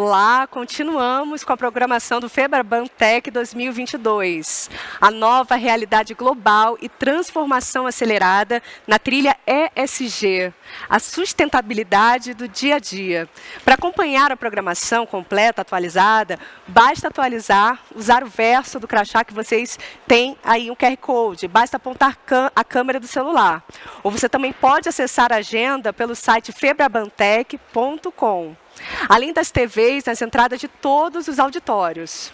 Olá, continuamos com a programação do FebrabanTech 2022, a nova realidade global e transformação acelerada na trilha ESG, a sustentabilidade do dia a dia. Para acompanhar a programação completa, atualizada, basta usar o verso do crachá que vocês têm aí um QR Code, basta apontar a câmera do celular. Ou você também pode acessar a agenda pelo site febrabantech.com. Além das TVs, nas entradas de todos os auditórios.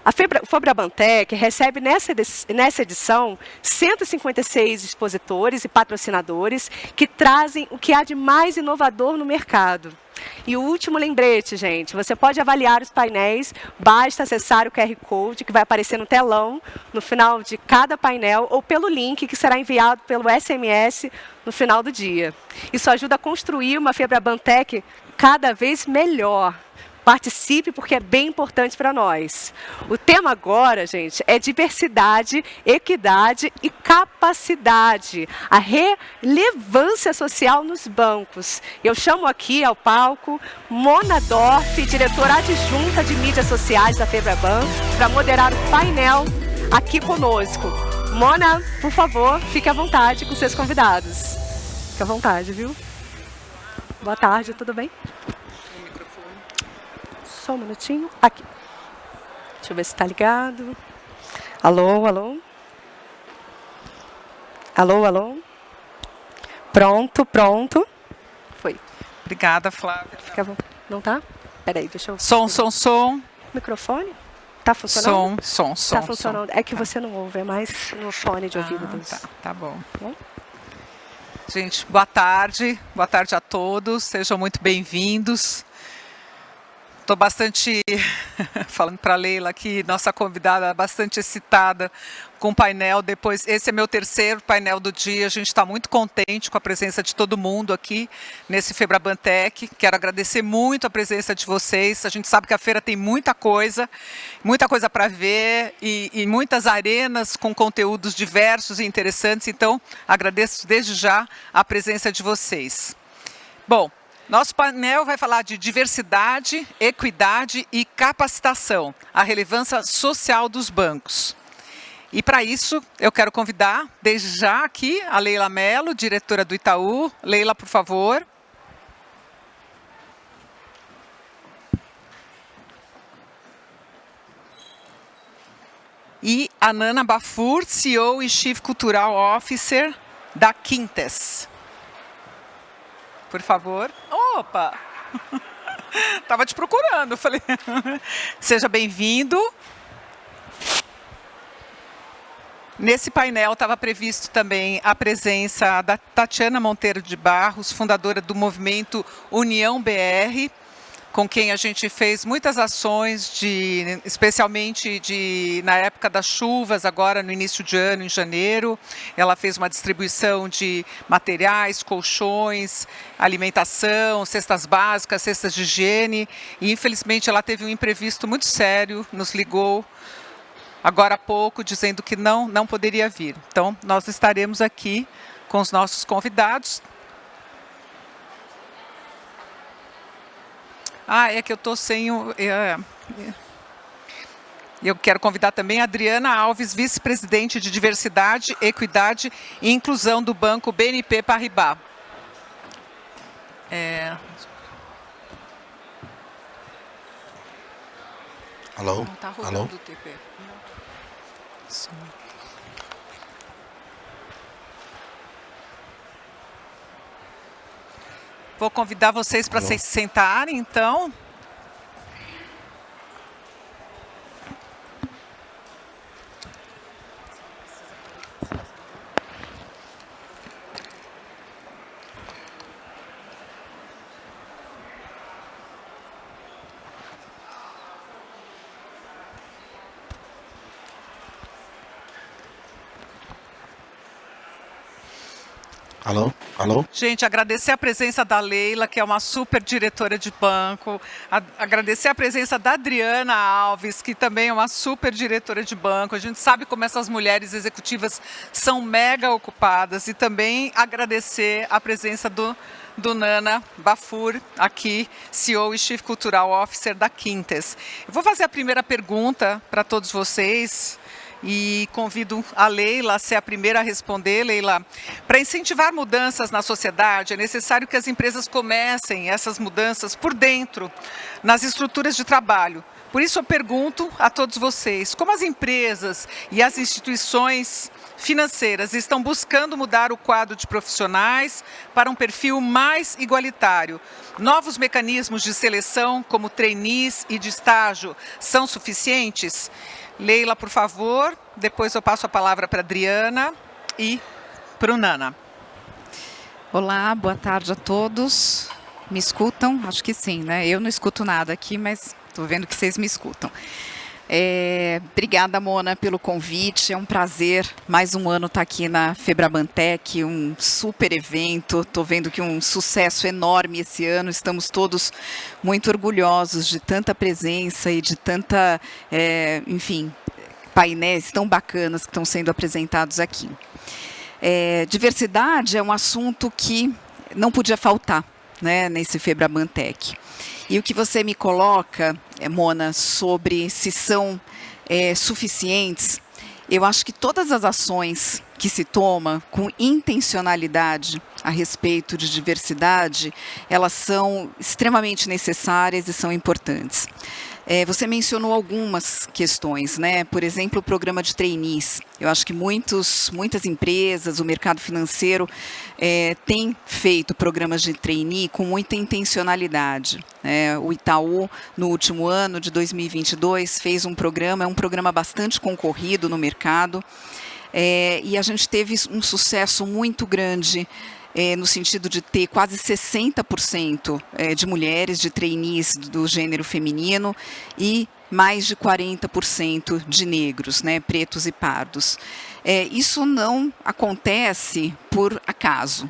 A FebrabanTech recebe nessa edição 156 expositores e patrocinadores que trazem o que há de mais inovador no mercado. E o último lembrete, gente, você pode avaliar os painéis, basta acessar o QR Code que vai aparecer no telão, no final de cada painel, ou pelo link que será enviado pelo SMS no final do dia. Isso ajuda a construir uma FebrabanTech cada vez melhor. Participe, porque é bem importante para nós. O tema agora, gente, é diversidade, equidade e capacidade. A relevância social nos bancos. Eu chamo aqui ao palco Mona Dorf, diretora adjunta de mídias sociais da Febraban, para moderar o painel aqui conosco. Mona, por favor, fique à vontade com seus convidados. Fique à vontade, viu? Boa tarde, tudo bem? Só um minutinho. Aqui. Deixa eu ver se está ligado. Alô, alô? Alô, alô? Pronto, pronto. Foi. Obrigada, Flávia. Não tá? Peraí, deixa eu... Som. Microfone? Tá funcionando? Som. Tá funcionando. É que você não ouve, é mais no fone de ouvido. Tá bom. Gente, boa tarde a todos, sejam muito bem-vindos. Estou bastante, falando para a Leila aqui, nossa convidada, bastante excitada com o painel. Depois, esse é meu terceiro painel do dia, a gente está muito contente com a presença de todo mundo aqui nesse FebrabanTech. Quero agradecer muito a presença de vocês. A gente sabe que a feira tem muita coisa para ver e muitas arenas com conteúdos diversos e interessantes. Então, agradeço desde já a presença de vocês. Bom, nosso painel vai falar de diversidade, equidade e capacitação, a relevância social dos bancos. E para isso, eu quero convidar, desde já aqui, a Leila Mello, diretora do Itaú. Leila, por favor. E a Nana Bafur, CEO e Chief Cultural Officer da Quintes. Por favor. Opa! Estava te procurando. Falei. Seja bem-vindo. Nesse painel estava previsto também a presença da Tatiana Monteiro de Barros, fundadora do movimento União BR, com quem a gente fez muitas ações, especialmente na época das chuvas, agora no início de ano, em janeiro. Ela fez uma distribuição de materiais, colchões, alimentação, cestas básicas, cestas de higiene. E, infelizmente, ela teve um imprevisto muito sério, nos ligou agora há pouco, dizendo que não poderia vir. Então, nós estaremos aqui com os nossos convidados. É que eu estou sem o... Eu quero convidar também a Adriana Alves, vice-presidente de Diversidade, Equidade e Inclusão do Banco BNP Paribas. Alô? Não está rodando o TP. Som. Vou convidar vocês para se sentarem, então. Alô? Alô? Gente, agradecer a presença da Leila, que é uma super diretora de banco. Agradecer a presença da Adriana Alves, que também é uma super diretora de banco. A gente sabe como essas mulheres executivas são mega ocupadas. E também agradecer a presença do Nana Bafur, aqui, CEO e Chief Cultural Officer da Quintes. Eu vou fazer a primeira pergunta para todos vocês. E convido a Leila a ser a primeira a responder. Leila, para incentivar mudanças na sociedade, é necessário que as empresas comecem essas mudanças por dentro, nas estruturas de trabalho. Por isso eu pergunto a todos vocês, como as empresas e as instituições financeiras estão buscando mudar o quadro de profissionais para um perfil mais igualitário? Novos mecanismos de seleção, como trainees e de estágio, são suficientes? Leila, por favor, depois eu passo a palavra para a Adriana e para o Nana. Olá, boa tarde a todos. Me escutam? Acho que sim, né? Eu não escuto nada aqui, mas estou vendo que vocês me escutam. Obrigada, Mona, pelo convite. É um prazer mais um ano estar aqui na Febrabantec, um super evento. Estou vendo que um sucesso enorme esse ano. Estamos todos muito orgulhosos de tanta presença e de tanta, enfim, painéis tão bacanas que estão sendo apresentados aqui. Diversidade é um assunto que não podia faltar, né, nesse Febrabantec. E o que você me coloca, Mona, sobre se são suficientes, eu acho que todas as ações que se toma com intencionalidade a respeito de diversidade, elas são extremamente necessárias e são importantes. Você mencionou algumas questões, né? Por exemplo, o programa de trainees. Eu acho que muitas empresas, o mercado financeiro tem feito programas de trainee com muita intencionalidade. O Itaú, no último ano de 2022, fez um programa, é um programa bastante concorrido no mercado, e a gente teve um sucesso muito grande no sentido de ter quase 60% de mulheres, de trainees do gênero feminino e mais de 40% de negros, né, pretos e pardos. Isso não acontece por acaso.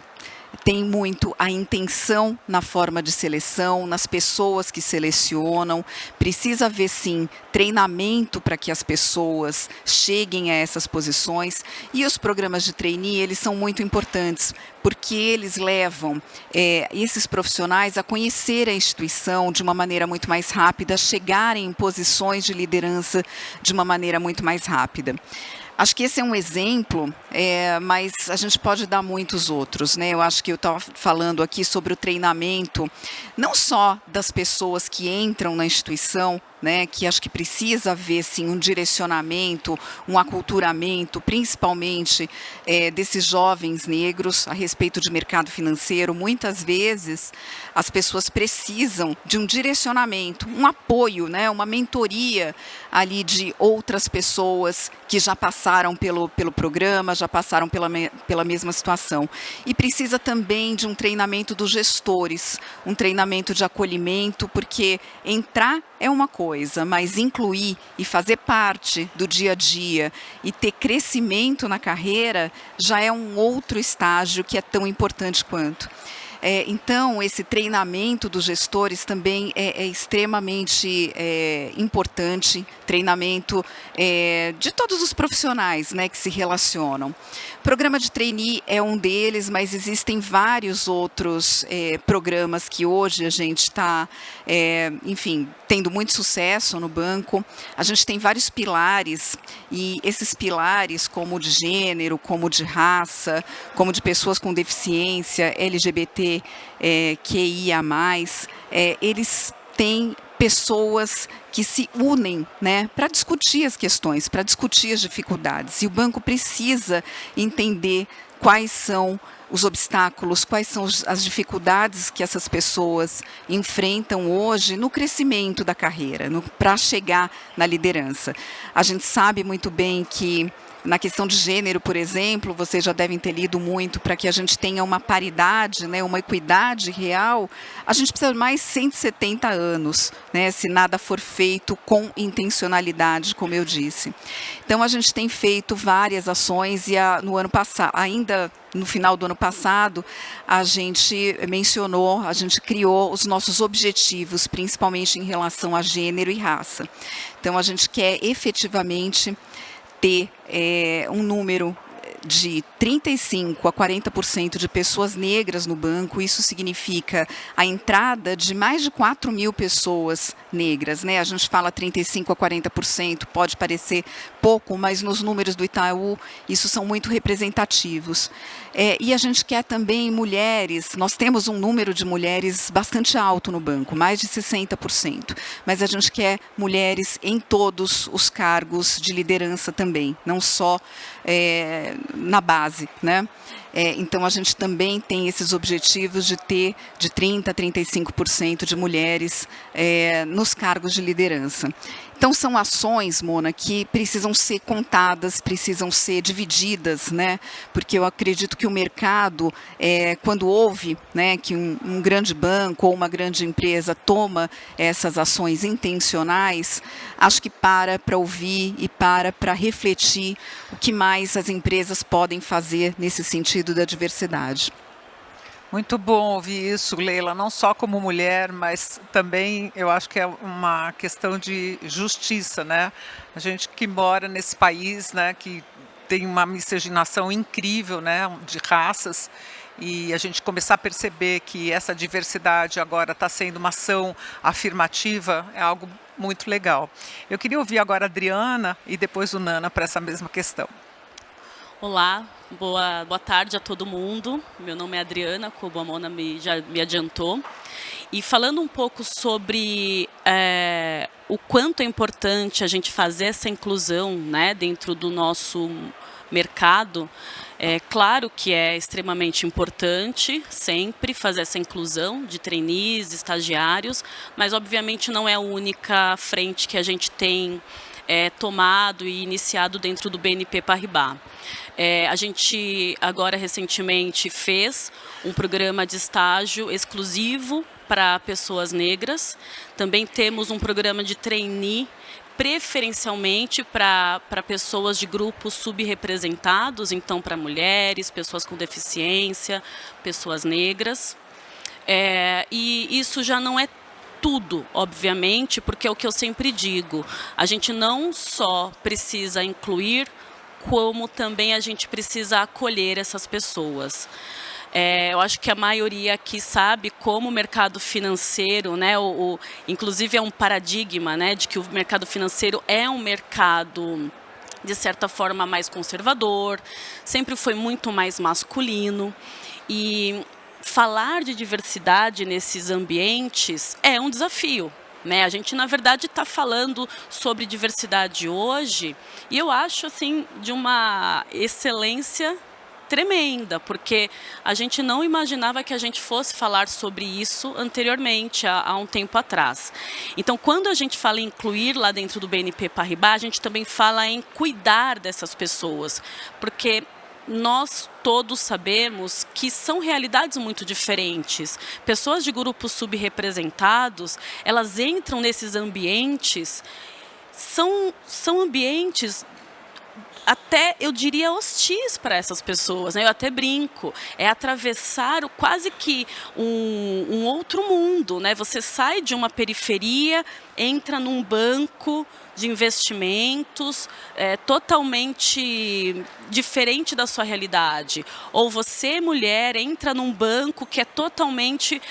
Tem muito a intenção na forma de seleção, nas pessoas que selecionam. Precisa haver, sim, treinamento para que as pessoas cheguem a essas posições. E os programas de trainee, eles são muito importantes, porque eles levam esses profissionais a conhecer a instituição de uma maneira muito mais rápida, a chegarem em posições de liderança de uma maneira muito mais rápida. Acho que esse é um exemplo, mas a gente pode dar muitos outros, né? Eu acho que eu estava falando aqui sobre o treinamento, não só das pessoas que entram na instituição, né, que acho que precisa haver, sim, um direcionamento, um aculturamento, principalmente desses jovens negros a respeito de mercado financeiro. Muitas vezes as pessoas precisam de um direcionamento, um apoio, né, uma mentoria ali de outras pessoas que já passaram pelo programa, já passaram pela mesma situação. E precisa também de um treinamento dos gestores, um treinamento de acolhimento, porque entrar é uma coisa, mas incluir e fazer parte do dia a dia e ter crescimento na carreira já é um outro estágio que é tão importante quanto. Então, esse treinamento dos gestores também é extremamente importante, treinamento de todos os profissionais, né, que se relacionam. O programa de trainee é um deles, mas existem vários outros programas que hoje a gente está, enfim, tendo muito sucesso no banco. A gente tem vários pilares, e esses pilares, como de gênero, como de raça, como de pessoas com deficiência, LGBT, QIA+, eles têm pessoas que se unem, né, para discutir as questões, para discutir as dificuldades. E o banco precisa entender quais são os obstáculos, quais são as dificuldades que essas pessoas enfrentam hoje no crescimento da carreira, para chegar na liderança. A gente sabe muito bem que Na questão de gênero, por exemplo, vocês já devem ter lido muito, para que a gente tenha uma paridade, né, uma equidade real, a gente precisa de mais 170 anos, né, se nada for feito com intencionalidade, como eu disse. Então, a gente tem feito várias ações e no ano passado, ainda no final do ano passado, a gente criou os nossos objetivos, principalmente em relação a gênero e raça. Então, a gente quer efetivamente ter um número de 35% a 40% de pessoas negras no banco. Isso significa a entrada de mais de 4.000 pessoas negras, né? A gente fala 35% a 40%, pode parecer pouco, mas nos números do Itaú, isso são muito representativos. E a gente quer também mulheres, nós temos um número de mulheres bastante alto no banco, mais de 60%, mas a gente quer mulheres em todos os cargos de liderança também, não só na base, né? Então, a gente também tem esses objetivos de ter de 30% a 35% de mulheres nos cargos de liderança. Então, são ações, Mona, que precisam ser contadas, precisam ser divididas, né? Porque eu acredito que o mercado, quando houve, né, que um grande banco ou uma grande empresa toma essas ações intencionais, acho que para ouvir e para refletir o que mais as empresas podem fazer nesse sentido da diversidade. Muito bom ouvir isso, Leila, não só como mulher, mas também eu acho que é uma questão de justiça, né? A gente que mora nesse país, né, que tem uma miscigenação incrível, né, de raças, e a gente começar a perceber que essa diversidade agora está sendo uma ação afirmativa, é algo muito legal. Eu queria ouvir agora a Adriana e depois o Nana para essa mesma questão. Olá, boa tarde a todo mundo. Meu nome é Adriana, como a Mona já me adiantou. E falando um pouco sobre o quanto é importante a gente fazer essa inclusão, né, dentro do nosso mercado, é claro que é extremamente importante sempre fazer essa inclusão de trainees, estagiários, mas obviamente não é a única frente que a gente tem tomado e iniciado dentro do BNP Paribas. A gente agora recentemente fez um programa de estágio exclusivo para pessoas negras. Também temos um programa de trainee preferencialmente para pessoas de grupos subrepresentados, então para mulheres, pessoas com deficiência, pessoas negras. E isso já não é tudo, obviamente, porque é o que eu sempre digo, a gente não só precisa incluir, como também a gente precisa acolher essas pessoas. Eu acho que a maioria aqui sabe como o mercado financeiro, né, inclusive é um paradigma, né, de que o mercado financeiro é um mercado, de certa forma, mais conservador, sempre foi muito mais masculino, e falar de diversidade nesses ambientes é um desafio. A gente, na verdade, está falando sobre diversidade hoje e eu acho assim, de uma excelência tremenda, porque a gente não imaginava que a gente fosse falar sobre isso anteriormente, há um tempo atrás. Então, quando a gente fala em incluir lá dentro do BNP Paribas, a gente também fala em cuidar dessas pessoas, porque nós todos sabemos que são realidades muito diferentes. Pessoas de grupos subrepresentados, elas entram nesses ambientes, são ambientes até, eu diria, hostis para essas pessoas, né? Eu até brinco, é atravessar quase que um outro mundo, né? Você sai de uma periferia, entra num banco de investimentos totalmente diferente da sua realidade. Ou você, mulher, entra num banco que é totalmente,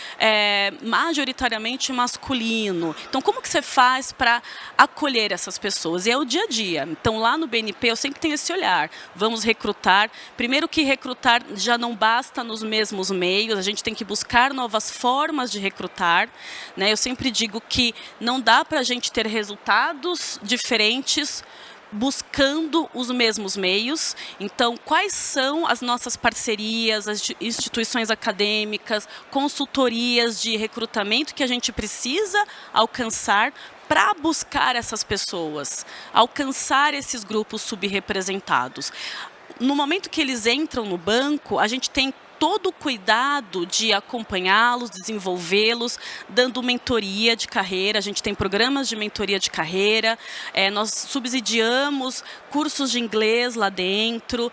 majoritariamente masculino. Então, como que você faz para acolher essas pessoas? E é o dia a dia. Então, lá no BNP, eu sempre tenho esse olhar. Vamos recrutar. Primeiro que recrutar já não basta nos mesmos meios, a gente tem que buscar novas formas de recrutar, né? Eu sempre digo que não dá para a gente ter resultados diferentes buscando os mesmos meios. Então, quais são as nossas parcerias, as instituições acadêmicas, consultorias de recrutamento que a gente precisa alcançar para buscar essas pessoas, alcançar esses grupos subrepresentados. No momento que eles entram no banco, a gente tem todo o cuidado de acompanhá-los, desenvolvê-los, dando mentoria de carreira. A gente tem programas de mentoria de carreira, nós subsidiamos cursos de inglês lá dentro,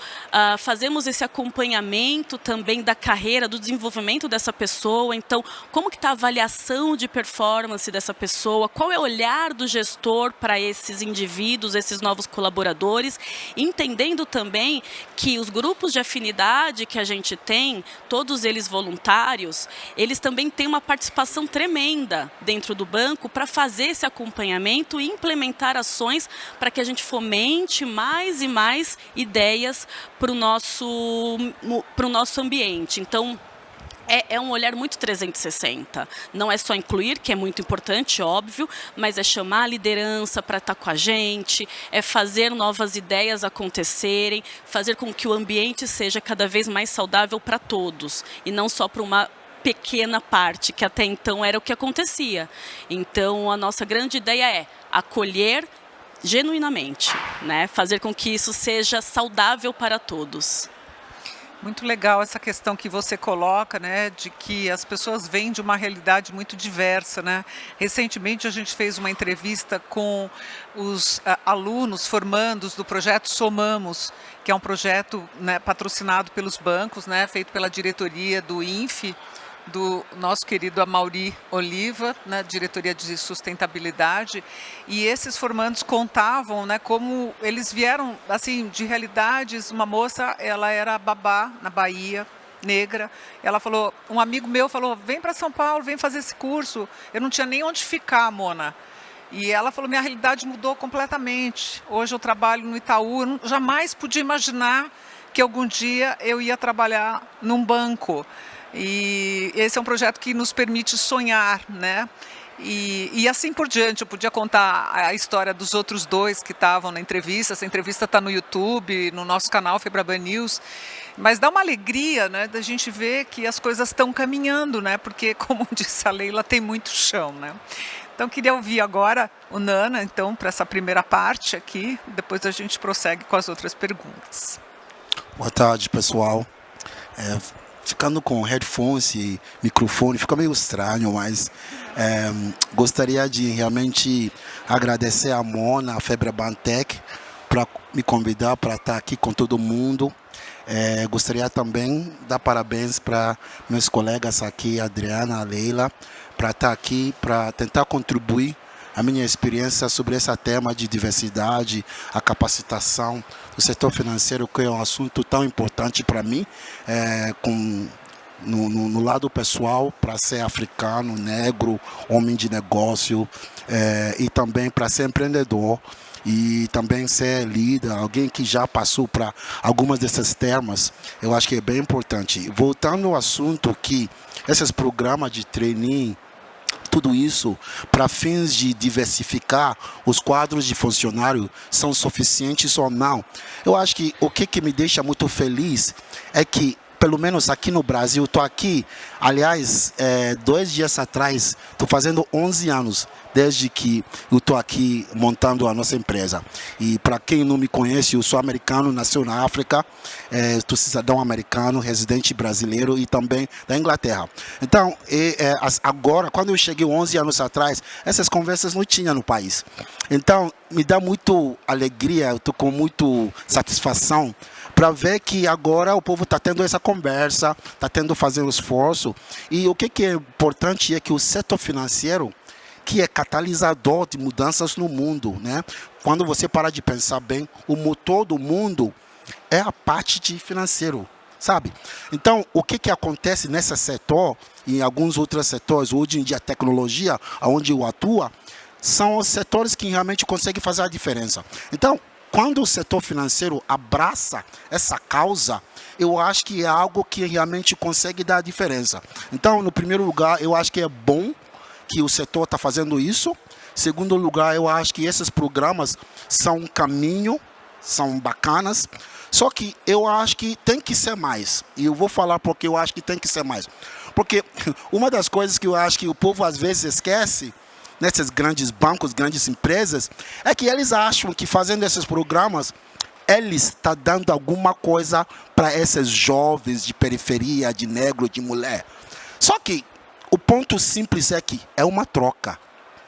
fazemos esse acompanhamento também da carreira, do desenvolvimento dessa pessoa. Então, como que está a avaliação de performance dessa pessoa, qual é o olhar do gestor para esses indivíduos, esses novos colaboradores, entendendo também que os grupos de afinidade que a gente tem, todos eles voluntários, eles também têm uma participação tremenda dentro do banco para fazer esse acompanhamento e implementar ações para que a gente fomente mais e mais ideias para o nosso ambiente. Então, é um olhar muito 360. Não é só incluir, que é muito importante, óbvio, mas é chamar a liderança para estar com a gente, é fazer novas ideias acontecerem, fazer com que o ambiente seja cada vez mais saudável para todos, e não só para uma pequena parte, que até então era o que acontecia. Então, a nossa grande ideia é acolher genuinamente, né? Fazer com que isso seja saudável para todos. Muito legal essa questão que você coloca, né, de que as pessoas vêm de uma realidade muito diversa, né? Recentemente a gente fez uma entrevista com os alunos formandos do projeto Somamos, que é um projeto, né, patrocinado pelos bancos, né, feito pela diretoria do INFE, do nosso querido Amaury Oliva, né, diretoria de sustentabilidade, e esses formandos contavam, né, como eles vieram assim de realidades. Uma moça, ela era babá na Bahia, negra, ela falou, um amigo meu falou, vem para São Paulo, vem fazer esse curso. Eu não tinha nem onde ficar, Mona. E ela falou, minha realidade mudou completamente. Hoje eu trabalho no Itaú, eu jamais podia imaginar que algum dia eu ia trabalhar num banco. E esse é um projeto que nos permite sonhar, né? E assim por diante. Eu podia contar a história dos outros dois que estavam na entrevista. Essa entrevista está no YouTube, no nosso canal Febraban News. Mas dá uma alegria, né, da gente ver que as coisas estão caminhando, né? Porque, como disse a Leila, tem muito chão, né? Então, queria ouvir agora o Nana, então, para essa primeira parte aqui. Depois a gente prossegue com as outras perguntas. Boa tarde, pessoal. Ficando com headphones e microfone fica meio estranho, mas gostaria de realmente agradecer a Mona, a Febraban Tech, para me convidar para estar aqui com todo mundo. Gostaria também de dar parabéns para meus colegas aqui, a Adriana, a Leila, para estar aqui, para tentar contribuir a minha experiência sobre esse tema de diversidade, a capacitação do setor financeiro, que é um assunto tão importante para mim, no lado pessoal, para ser africano, negro, homem de negócio, e também para ser empreendedor, e também ser líder, alguém que já passou para algumas desses temas. Eu acho que é bem importante. Voltando ao assunto, que esses programas de trainee, tudo isso para fins de diversificar os quadros de funcionário são suficientes ou não. Eu acho que o que me deixa muito feliz é que, pelo menos aqui no Brasil, estou aqui, aliás, 2 dias atrás, estou fazendo 11 anos desde que eu estou aqui montando a nossa empresa. E para quem não me conhece, eu sou americano, nasci na África, sou cidadão americano, residente brasileiro e também da Inglaterra. Então, agora, quando eu cheguei 11 anos atrás, essas conversas não tinha no país. Então, me dá muito alegria, eu estou com muita satisfação para ver que agora o povo está tendo essa conversa, está tendo fazer um esforço. E o que é importante é que o setor financeiro, que é catalisador de mudanças no mundo, né? Quando você para de pensar bem, o motor do mundo é a parte de financeiro, sabe? Então, o que acontece nesse setor e em alguns outros setores, hoje em dia a tecnologia, onde eu atuo, são os setores que realmente conseguem fazer a diferença. Então, quando o setor financeiro abraça essa causa, eu acho que é algo que realmente consegue dar a diferença. Então, no primeiro lugar, eu acho que é bom que o setor está fazendo isso. Segundo lugar, eu acho que esses programas são um caminho, são bacanas, só que eu acho que tem que ser mais. E eu vou falar porque eu acho que tem que ser mais. Porque uma das coisas que eu acho que o povo às vezes esquece, nesses grandes bancos, grandes empresas, é que eles acham que fazendo esses programas, eles estão dando alguma coisa para esses jovens de periferia, de negro, de mulher. Só que o ponto simples é que é uma troca.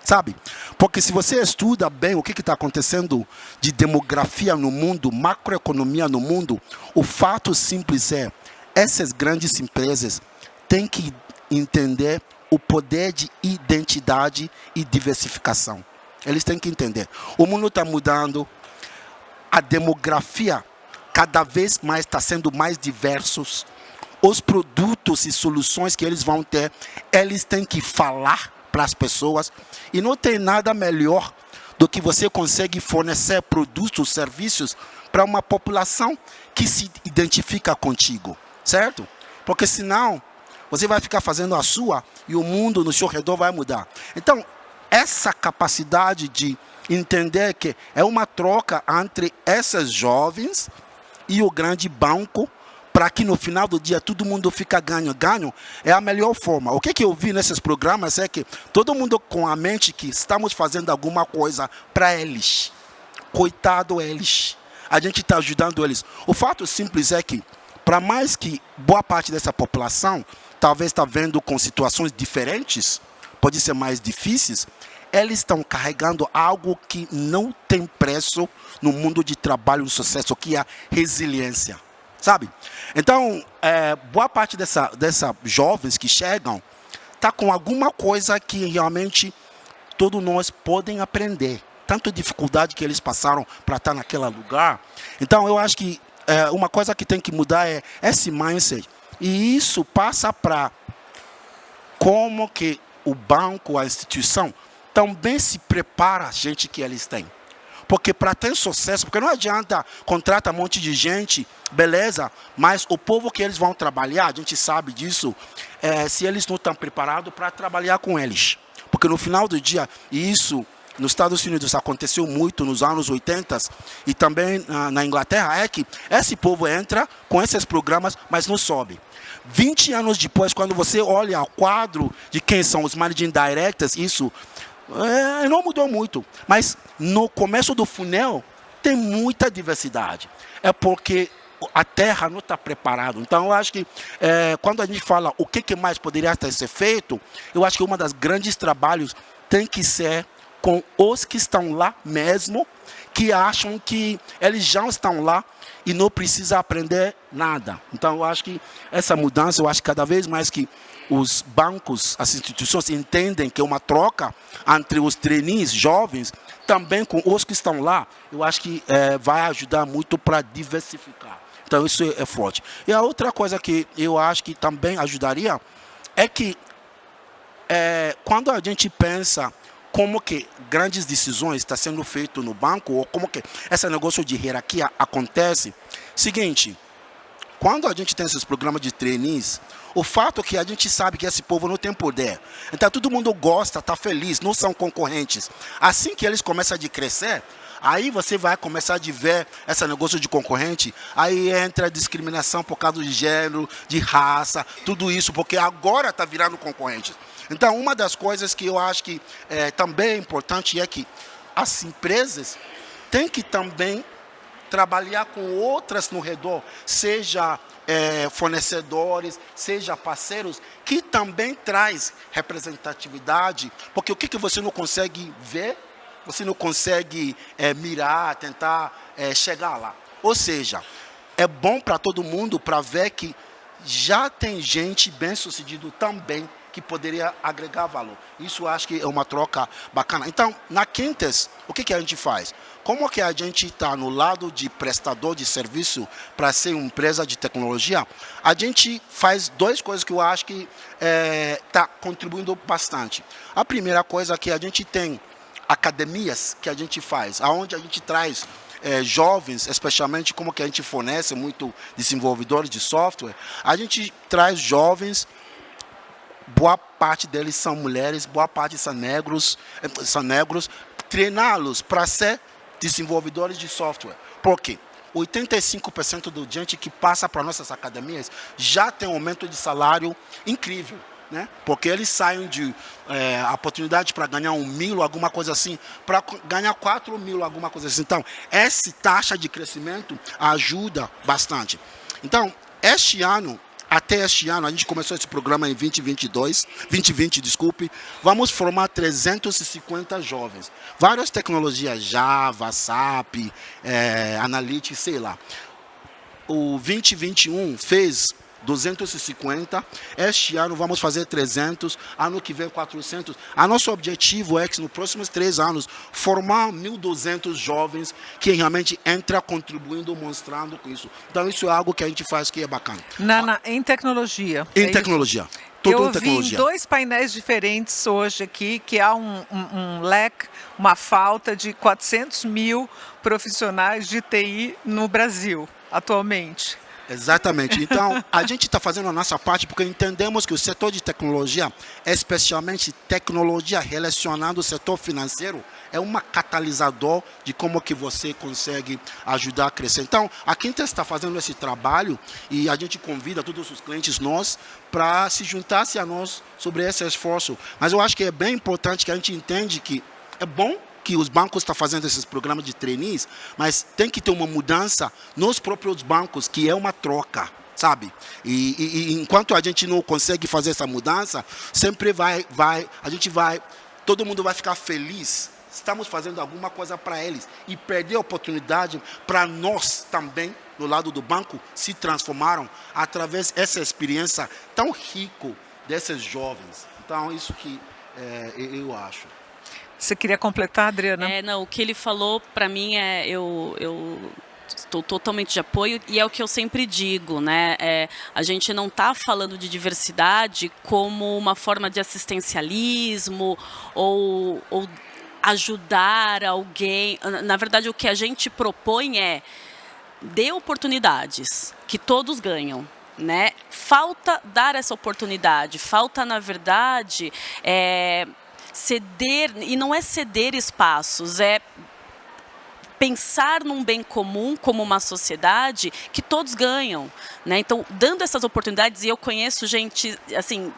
Sabe? Porque se você estuda bem o que está acontecendo de demografia no mundo, macroeconomia no mundo, o fato simples é, essas grandes empresas têm que entender o poder de identidade e diversificação. Eles têm que entender. O mundo está mudando, a demografia cada vez mais está sendo mais diversos. Os produtos e soluções que eles vão ter, eles têm que falar para as pessoas, e não tem nada melhor do que você consegue fornecer produtos, serviços para uma população que se identifica contigo, certo? Porque senão você vai ficar fazendo a sua e o mundo no seu redor vai mudar. Então, essa capacidade de entender que é uma troca entre essas jovens e o grande banco, para que no final do dia todo mundo fica ganho-ganho, é a melhor forma. O que eu vi nesses programas é que todo mundo com a mente que estamos fazendo alguma coisa para eles. Coitado eles. A gente está ajudando eles. O fato simples é que, para mais que boa parte dessa população talvez está vendo com situações diferentes, pode ser mais difíceis, eles estão carregando algo que não tem preço no mundo de trabalho e sucesso, que é a resiliência. Sabe? Então, boa parte dessa jovens que chegam está com alguma coisa que realmente todos nós podem aprender. Tanta dificuldade que eles passaram para estar naquele lugar. Então, eu acho que uma coisa que tem que mudar é esse mindset. E isso passa para como que o banco, a instituição, também se prepara a gente que eles têm. Porque para ter sucesso, porque não adianta contratar um monte de gente, beleza, mas o povo que eles vão trabalhar, a gente sabe disso, se eles não estão preparados para trabalhar com eles. Porque no final do dia, e isso nos Estados Unidos aconteceu muito nos anos 80 e também na Inglaterra, é que esse povo entra com esses programas, mas não sobe. 20 anos depois, quando você olha o quadro de quem são os managing directors, isso não mudou muito, mas no começo do funil tem muita diversidade. É porque a terra não está preparada. Então, eu acho que quando a gente fala o que mais poderia ter sido feito, eu acho que uma das grandes trabalhos tem que ser com os que estão lá mesmo, que acham que eles já estão lá e não precisa aprender nada. Então, eu acho que essa mudança, eu acho que cada vez mais que os bancos, as instituições entendem que é uma troca entre os trainees jovens, também com os que estão lá, eu acho que vai ajudar muito para diversificar. Então, isso é forte. E a outra coisa que eu acho que também ajudaria é que quando a gente pensa como que grandes decisões estão sendo feitas no banco, ou como que esse negócio de hierarquia acontece, seguinte, quando a gente tem esses programas de trainees, o fato é que a gente sabe que esse povo não tem poder. Então todo mundo gosta, está feliz, não são concorrentes. Assim que eles começam a crescer, aí você vai começar a ver esse negócio de concorrente, aí entra a discriminação por causa de gênero, de raça, tudo isso, porque agora está virando concorrente. Então uma das coisas que eu acho que também é importante é que as empresas têm que também trabalhar com outras no redor, seja fornecedores, seja parceiros, que também traz representatividade, porque o que você não consegue ver, você não consegue mirar, tentar chegar lá. Ou seja, é bom para todo mundo para ver que já tem gente bem-sucedido também que poderia agregar valor. Isso eu acho que é uma troca bacana. Então, na Quintes, o que a gente faz? Como que a gente está no lado de prestador de serviço para ser uma empresa de tecnologia, a gente faz duas coisas que eu acho que está contribuindo bastante. A primeira coisa é que a gente tem academias que a gente faz, onde a gente traz jovens, especialmente como que a gente fornece muito desenvolvedores de software, a gente traz jovens boa parte deles são mulheres, boa parte são negros, treiná-los para ser desenvolvedores de software. Por quê? 85% da gente que passa para nossas academias já tem um aumento de salário incrível, né? Porque eles saem de a oportunidade para ganhar 1.000, alguma coisa assim, para ganhar 4.000, alguma coisa assim. Então, essa taxa de crescimento ajuda bastante. Então, até este ano, a gente começou esse programa em 2020, desculpe, vamos formar 350 jovens. Várias tecnologias, Java, SAP, Analytics, sei lá. O 2021 fez 250, este ano vamos fazer 300, ano que vem 400. Nosso objetivo é que nos próximos 3 anos formar 1.200 jovens que realmente entram contribuindo, mostrando com isso. Então isso é algo que a gente faz que é bacana. Em tecnologia. Em tecnologia. Tudo Eu em tecnologia. vi em 2 painéis diferentes hoje aqui que há um leque, uma falta de 400 mil profissionais de TI no Brasil atualmente. Exatamente. Então, a gente está fazendo a nossa parte porque entendemos que o setor de tecnologia, especialmente tecnologia relacionada ao setor financeiro, é um catalisador de como que você consegue ajudar a crescer. Então, a Quinta está fazendo esse trabalho e a gente convida todos os clientes para se juntar-se a nós sobre esse esforço. Mas eu acho que é bem importante que a gente entende que é bom que os bancos estão fazendo esses programas de trainees, mas tem que ter uma mudança nos próprios bancos, que é uma troca, sabe? E enquanto a gente não consegue fazer essa mudança, sempre todo mundo vai ficar feliz. Estamos fazendo alguma coisa para eles e perder a oportunidade para nós também, no lado do banco, se transformaram através dessa experiência tão rica desses jovens. Então, isso que eu acho. Você queria completar, Adriana? Não, o que ele falou, para mim, eu estou totalmente de apoio e é o que eu sempre digo, né? A gente não está falando de diversidade como uma forma de assistencialismo ou ajudar alguém. Na verdade, o que a gente propõe é dê oportunidades, que todos ganham. Né? Falta dar essa oportunidade, falta, na verdade, ceder, e não é ceder espaços, é pensar num bem comum como uma sociedade que todos ganham, né? Então, dando essas oportunidades, e eu conheço gente, assim,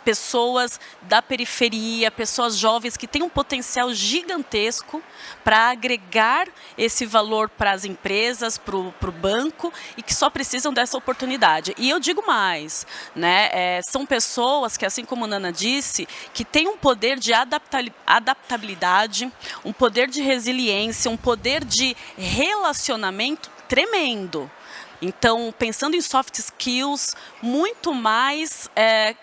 pessoas da periferia, pessoas jovens que têm um potencial gigantesco para agregar esse valor para as empresas, para o banco, e que só precisam dessa oportunidade. E eu digo mais, né? São pessoas que, assim como a Nana disse, que têm um poder de adaptabilidade, um poder de resiliência, um poder de relacionamento tremendo. Então, pensando em soft skills,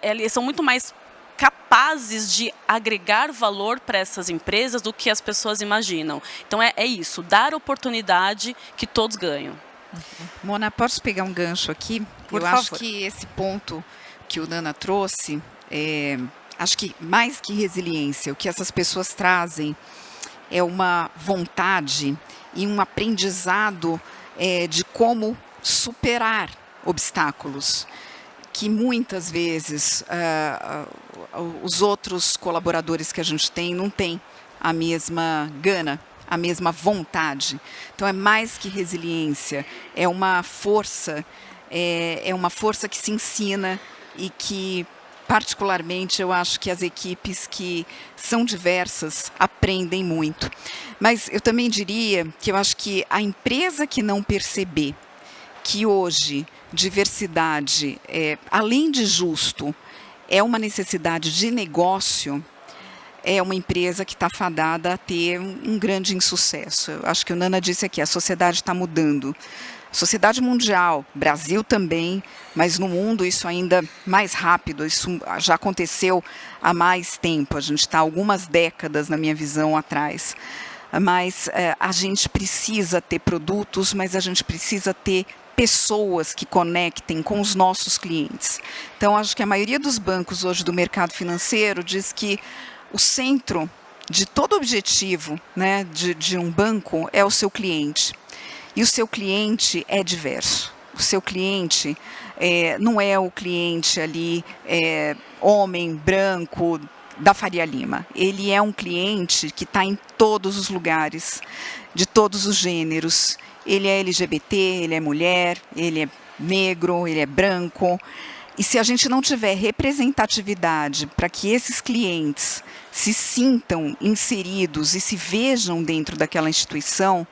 eles são muito mais capazes de agregar valor para essas empresas do que as pessoas imaginam. Então, é isso, dar oportunidade que todos ganham. Mona, posso pegar um gancho aqui? Por favor. Acho que esse ponto que o Nana trouxe, acho que mais que resiliência, o que essas pessoas trazem é uma vontade e um aprendizado de como superar obstáculos que muitas vezes os outros colaboradores que a gente tem não têm a mesma gana, a mesma vontade. Então é mais que resiliência, é uma força que se ensina e que particularmente eu acho que as equipes que são diversas aprendem muito. Mas eu também diria que eu acho que a empresa que não perceber que hoje diversidade, além de justo, é uma necessidade de negócio, é uma empresa que está fadada a ter um grande insucesso. Eu acho que o Nana disse aqui, a sociedade está mudando. A sociedade mundial, Brasil também, mas no mundo isso ainda mais rápido, isso já aconteceu há mais tempo, a gente está algumas décadas, na minha visão, atrás. Mas a gente precisa ter produtos, mas a gente precisa ter pessoas que conectem com os nossos clientes. Então, acho que a maioria dos bancos hoje do mercado financeiro diz que o centro de todo objetivo, né, de um banco é o seu cliente. E o seu cliente é diverso. O seu cliente não é o cliente ali homem, branco, da Faria Lima. Ele é um cliente que está em todos os lugares, de todos os gêneros. Ele é LGBT, ele é mulher, ele é negro, ele é branco. E se a gente não tiver representatividade para que esses clientes se sintam inseridos e se vejam dentro daquela instituição,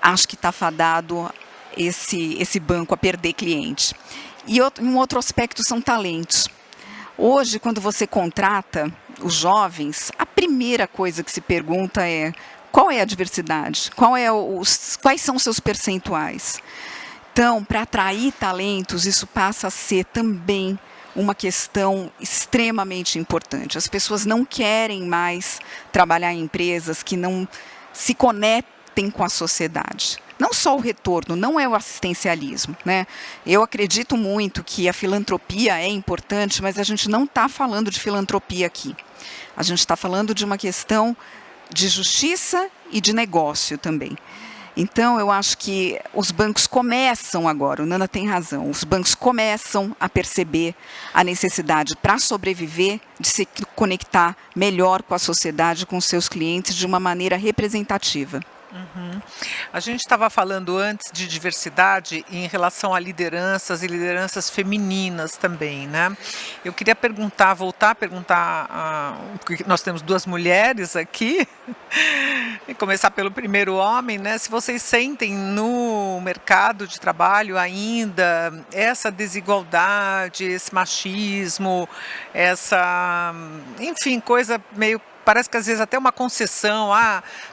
acho que está fadado esse banco a perder cliente. E um outro aspecto são talentos. Hoje, quando você contrata os jovens, a primeira coisa que se pergunta é: qual é a diversidade? Quais são os seus percentuais? Então, para atrair talentos, isso passa a ser também uma questão extremamente importante. As pessoas não querem mais trabalhar em empresas que não se conectem com a sociedade. Não só o retorno, não é o assistencialismo, né? Eu acredito muito que a filantropia é importante, mas a gente não está falando de filantropia aqui. A gente está falando de uma questão de justiça e de negócio também. Então, eu acho que os bancos começam agora, o Nana tem razão, os bancos começam a perceber a necessidade para sobreviver de se conectar melhor com a sociedade, com os seus clientes, de uma maneira representativa. Uhum. A gente estava falando antes de diversidade em relação a lideranças e lideranças femininas também, né? Eu queria voltar a perguntar, porque nós temos duas mulheres aqui, e começar pelo primeiro homem, né? Se vocês sentem no mercado de trabalho ainda essa desigualdade, esse machismo, enfim, coisa meio... Parece que às vezes até uma concessão,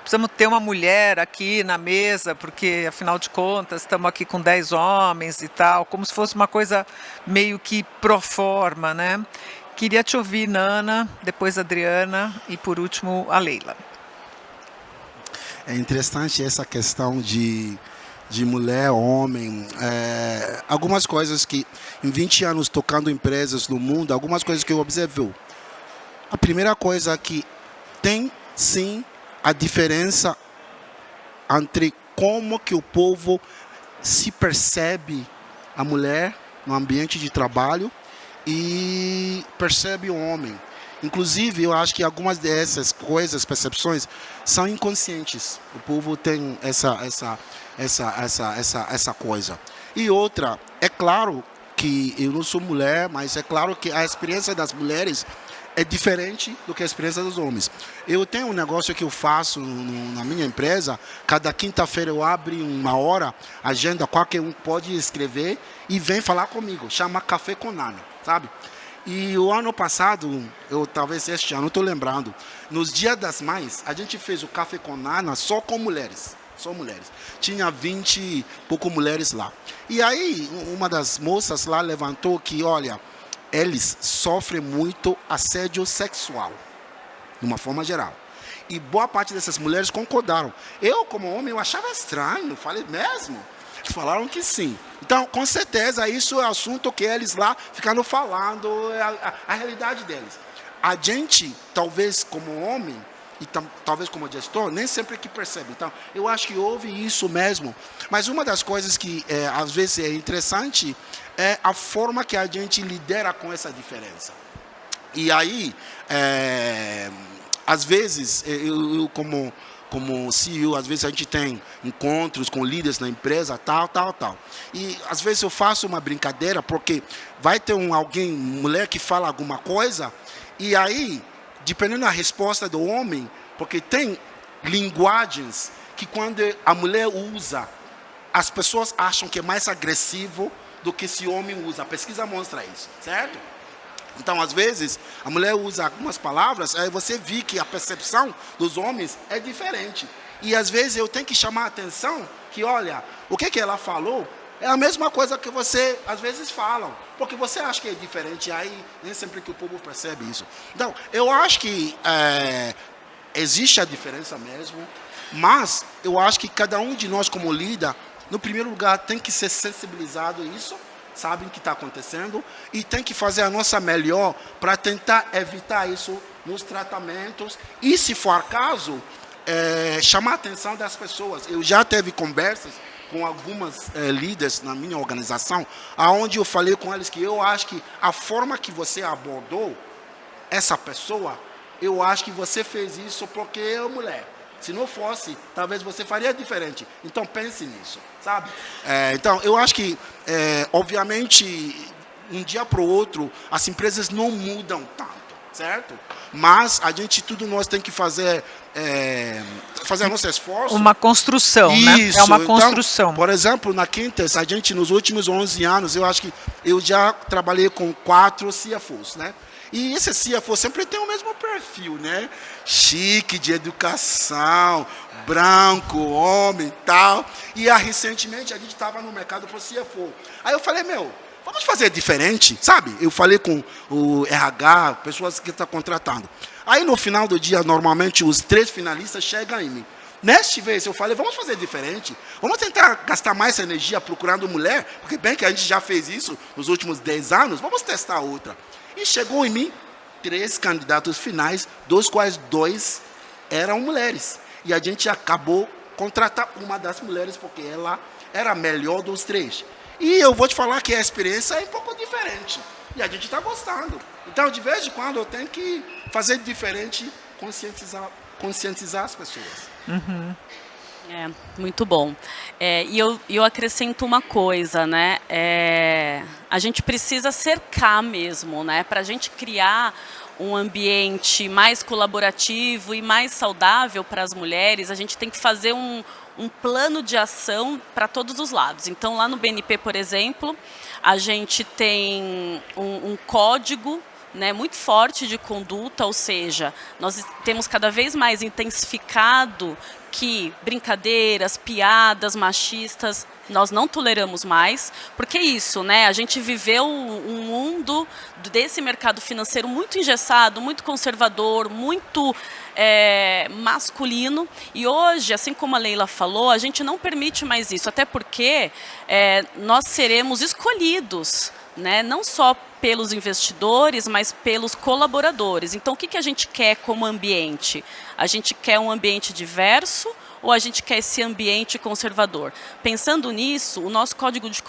precisamos ter uma mulher aqui na mesa, porque afinal de contas estamos aqui com 10 homens e tal, como se fosse uma coisa meio que pro forma, né? Queria te ouvir, Nana, depois a Adriana e por último a Leila. É interessante essa questão de mulher, homem, algumas coisas que em 20 anos tocando empresas no mundo, algumas coisas que eu observei. A primeira coisa que tem, sim, a diferença entre como que o povo se percebe a mulher no ambiente de trabalho e percebe o homem. Inclusive, eu acho que algumas dessas coisas, percepções, são inconscientes. O povo tem essa coisa. E outra, é claro que eu não sou mulher, mas é claro que a experiência das mulheres é diferente do que a experiência dos homens. Eu tenho um negócio que eu faço na minha empresa, cada quinta-feira eu abro uma hora, agenda, qualquer um pode escrever e vem falar comigo, chama Café com Nana, sabe? E o ano passado, talvez este ano, estou lembrando, nos Dias das Mães, a gente fez o Café com Nana só com mulheres. Só mulheres. Tinha 20 e pouco mulheres lá. E aí, uma das moças lá levantou que, olha, eles sofrem muito assédio sexual, de uma forma geral. E boa parte dessas mulheres concordaram. Eu, como homem, eu achava estranho. Falei, mesmo? Eles falaram que sim. Então, com certeza, isso é assunto que eles lá ficaram falando, a realidade deles. A gente, talvez como homem, e talvez como gestor, nem sempre que percebe. Então, eu acho que houve isso mesmo. Mas uma das coisas que, às vezes, é interessante é a forma que a gente lidera com essa diferença. E aí, às vezes, eu como CEO, às vezes a gente tem encontros com líderes na empresa, tal. E às vezes eu faço uma brincadeira, porque vai ter mulher que fala alguma coisa, e aí, dependendo da resposta do homem, porque tem linguagens que quando a mulher usa, as pessoas acham que é mais agressivo do que se o homem usa. A pesquisa mostra isso, certo? Então, às vezes, a mulher usa algumas palavras, aí você vê que a percepção dos homens é diferente. E, às vezes, eu tenho que chamar a atenção que, olha, o que ela falou é a mesma coisa que você, às vezes, falam. Porque você acha que é diferente, aí nem sempre que o povo percebe isso. Então, eu acho que existe a diferença mesmo, mas eu acho que cada um de nós, como líder, no primeiro lugar, tem que ser sensibilizado a isso, sabem o que está acontecendo, e tem que fazer a nossa melhor para tentar evitar isso nos tratamentos, e se for caso, chamar a atenção das pessoas. Eu já tive conversas com algumas líderes na minha organização, aonde eu falei com eles que eu acho que a forma que você abordou essa pessoa, eu acho que você fez isso porque é mulher. Se não fosse, talvez você faria diferente. Então, pense nisso, sabe? Então, eu acho que, obviamente, um dia para o outro, as empresas não mudam tanto, certo? Mas a gente, tudo nós tem que fazer nosso esforço. Uma construção, isso, né? É uma então, construção. Por exemplo, na Quintes, a gente, nos últimos 11 anos, eu acho que eu já trabalhei com 4 CFOs, né? E esse CFO sempre tem o mesmo perfil, né? Chique, de educação, branco, homem e tal. E recentemente a gente estava no mercado para o CFO. Aí eu falei, vamos fazer diferente, sabe? Eu falei com o RH, pessoas que estão contratando. Aí no final do dia, normalmente os 3 finalistas chegam em mim. Neste vez eu falei, vamos fazer diferente. Vamos tentar gastar mais energia procurando mulher, porque bem que a gente já fez isso nos últimos 10 anos, vamos testar outra. E chegou em mim 3 candidatos finais, dos quais 2 eram mulheres. E a gente acabou contratando uma das mulheres, porque ela era a melhor dos 3. E eu vou te falar que a experiência é um pouco diferente. E a gente está gostando. Então, de vez em quando, eu tenho que fazer diferente, conscientizar as pessoas. Uhum. Muito bom. E eu acrescento uma coisa, né? A gente precisa cercar mesmo, né? Para a gente criar um ambiente mais colaborativo e mais saudável para as mulheres, a gente tem que fazer um plano de ação para todos os lados. Então, lá no BNP, por exemplo, a gente tem um código, né, muito forte de conduta, ou seja, nós temos cada vez mais intensificado que brincadeiras, piadas machistas, nós não toleramos mais, porque é isso, né? A gente viveu um mundo desse mercado financeiro muito engessado, muito conservador, muito masculino, e hoje, assim como a Leila falou, a gente não permite mais isso, até porque nós seremos escolhidos, né? Não só pelos investidores, mas pelos colaboradores. Então, o que a gente quer como ambiente? A gente quer um ambiente diverso ou a gente quer esse ambiente conservador? Pensando nisso, o nosso código de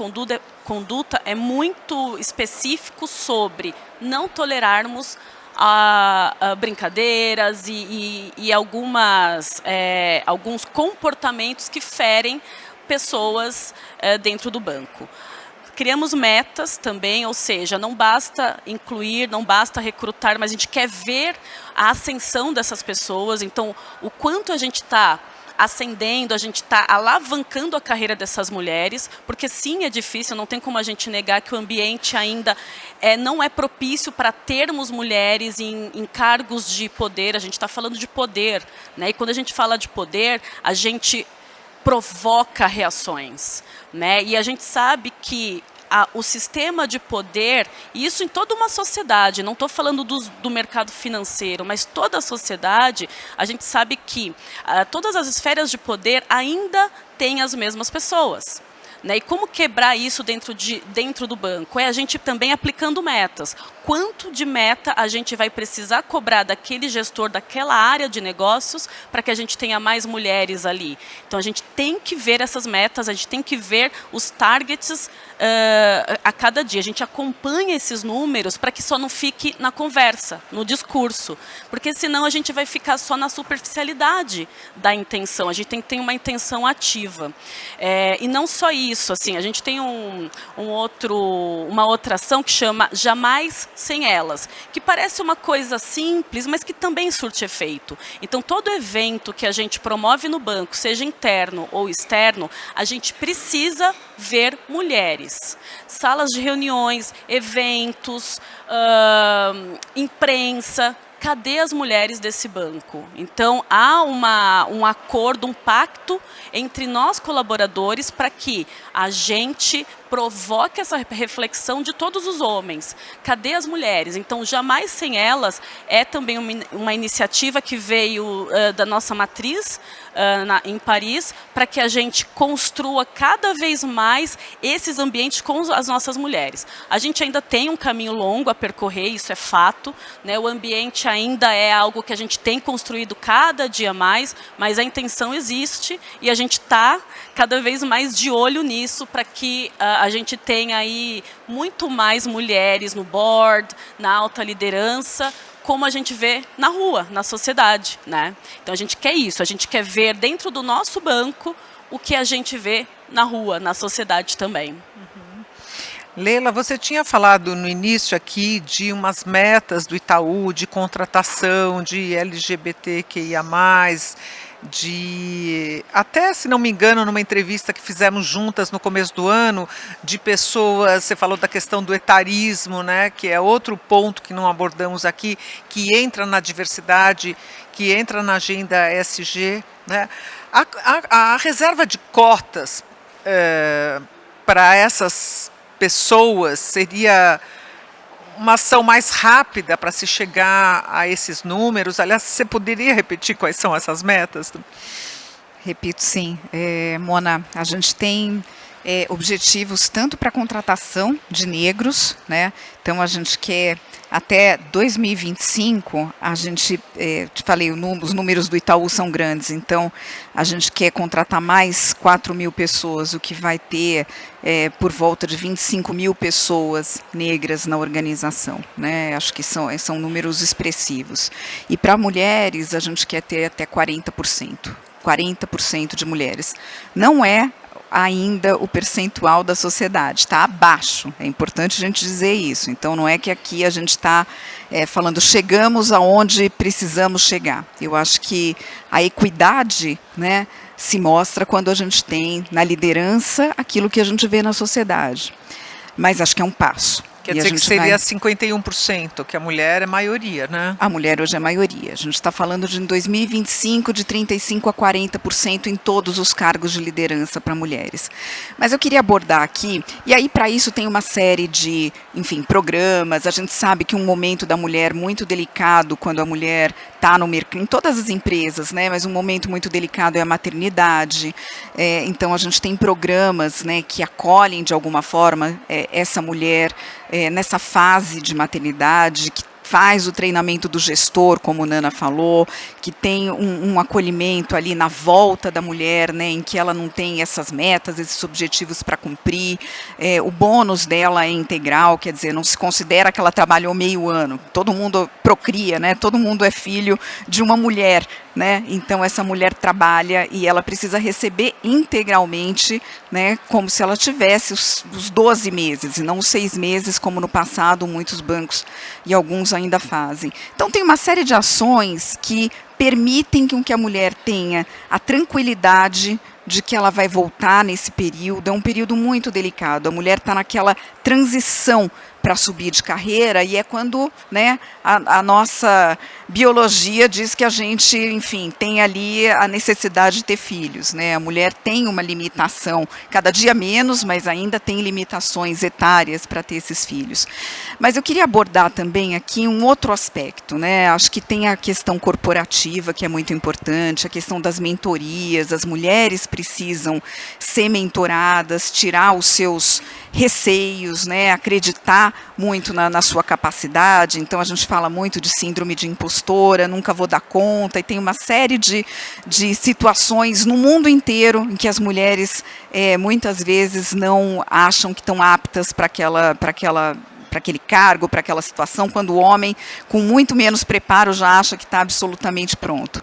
conduta é muito específico sobre não tolerarmos brincadeiras e alguns comportamentos que ferem pessoas dentro do banco. Criamos metas também, ou seja, não basta incluir, não basta recrutar, mas a gente quer ver a ascensão dessas pessoas. Então, o quanto a gente está ascendendo, a gente está alavancando a carreira dessas mulheres, porque sim, é difícil, não tem como a gente negar que o ambiente ainda não é propício para termos mulheres em cargos de poder. A gente está falando de poder, né? E quando a gente fala de poder, a gente provoca reações, né? E a gente sabe que o sistema de poder, e isso em toda uma sociedade, não estou falando do mercado financeiro, mas toda a sociedade, a gente sabe que todas as esferas de poder ainda têm as mesmas pessoas. Né? E como quebrar isso dentro do banco? É a gente também aplicando metas. Quanto de meta a gente vai precisar cobrar daquele gestor, daquela área de negócios, para que a gente tenha mais mulheres ali? Então, a gente tem que ver essas metas, a gente tem que ver os targets a cada dia. A gente acompanha esses números para que só não fique na conversa, no discurso. Porque senão a gente vai ficar só na superficialidade da intenção. A gente tem que ter uma intenção ativa. E não só isso, assim, a gente tem uma outra ação que chama Jamais Sem Elas, que parece uma coisa simples, mas que também surte efeito. Então, todo evento que a gente promove no banco, seja interno ou externo, a gente precisa ver mulheres. Salas de reuniões, eventos, imprensa. Cadê as mulheres desse banco? Então, há um acordo, um pacto entre nós colaboradores para que a gente provoque essa reflexão de todos os homens. Cadê as mulheres? Então, Jamais Sem Elas é também uma iniciativa que veio da nossa matriz em Paris, para que a gente construa cada vez mais esses ambientes com as nossas mulheres. A gente ainda tem um caminho longo a percorrer, isso é fato, né? O ambiente ainda é algo que a gente tem construído cada dia mais, mas a intenção existe e a gente está cada vez mais de olho nisso para que a gente tenha aí muito mais mulheres no board, na alta liderança, como a gente vê na rua, na sociedade, né? Então a gente quer isso, a gente quer ver dentro do nosso banco o que a gente vê na rua, na sociedade também. Leila, você tinha falado no início aqui de umas metas do Itaú, de contratação, de LGBTQIA+, de, até se não me engano, numa entrevista que fizemos juntas no começo do ano, de pessoas, você falou da questão do etarismo, né, que é outro ponto que não abordamos aqui, que entra na diversidade, que entra na agenda ESG, né? A reserva de cotas para essas pessoas seria uma ação mais rápida para se chegar a esses números? Aliás, você poderia repetir quais são essas metas? Repito, sim. Mona, a gente tem objetivos tanto para a contratação de negros, né? Então a gente quer até 2025, a gente, te falei, os números do Itaú são grandes, então a gente quer contratar mais 4.000 pessoas, o que vai ter por volta de 25.000 pessoas negras na organização, né? Acho que são números expressivos. E para mulheres, a gente quer ter até 40% de mulheres. Não é ainda o percentual da sociedade, está abaixo, é importante a gente dizer isso. Então não é que aqui a gente está falando chegamos aonde precisamos chegar. Eu acho que a equidade, né, se mostra quando a gente tem na liderança aquilo que a gente vê na sociedade, mas acho que é um passo. Quer dizer que seria 51%, que a mulher é maioria, né? A mulher hoje é maioria. A gente está falando de, em 2025, de 35% a 40% em todos os cargos de liderança para mulheres. Mas eu queria abordar aqui, e aí para isso tem uma série de, enfim, programas. A gente sabe que um momento da mulher muito delicado, quando a mulher está no mercado, em todas as empresas, né? Mas um momento muito delicado é a maternidade. Então a gente tem programas, né, que acolhem de alguma forma essa mulher nessa fase de maternidade, que faz o treinamento do gestor, como Nana falou, que tem um acolhimento ali na volta da mulher, né, em que ela não tem essas metas, esses objetivos para cumprir. O bônus dela é integral, quer dizer, não se considera que ela trabalhou meio ano. Todo mundo procria, né, todo mundo é filho de uma mulher, né? Então essa mulher trabalha e ela precisa receber integralmente, né, como se ela tivesse os 12 meses e não os 6 meses como no passado muitos bancos e alguns ainda fazem. Então tem uma série de ações que permitem que a mulher tenha a tranquilidade de que ela vai voltar nesse período. É um período muito delicado. A mulher está naquela transição para subir de carreira e é quando, né, a nossa biologia diz que a gente, enfim, tem ali a necessidade de ter filhos, né? A mulher tem uma limitação, cada dia menos, mas ainda tem limitações etárias para ter esses filhos. Mas eu queria abordar também aqui um outro aspecto, né? Acho que tem a questão corporativa, que é muito importante, a questão das mentorias. As mulheres precisam ser mentoradas, tirar os seus receios, né? Acreditar muito na sua capacidade. Então a gente fala muito de síndrome de impostora, nunca vou dar conta, e tem uma série de situações no mundo inteiro em que as mulheres muitas vezes não acham que estão aptas para aquele cargo, para aquela situação, quando o homem, com muito menos preparo, já acha que está absolutamente pronto.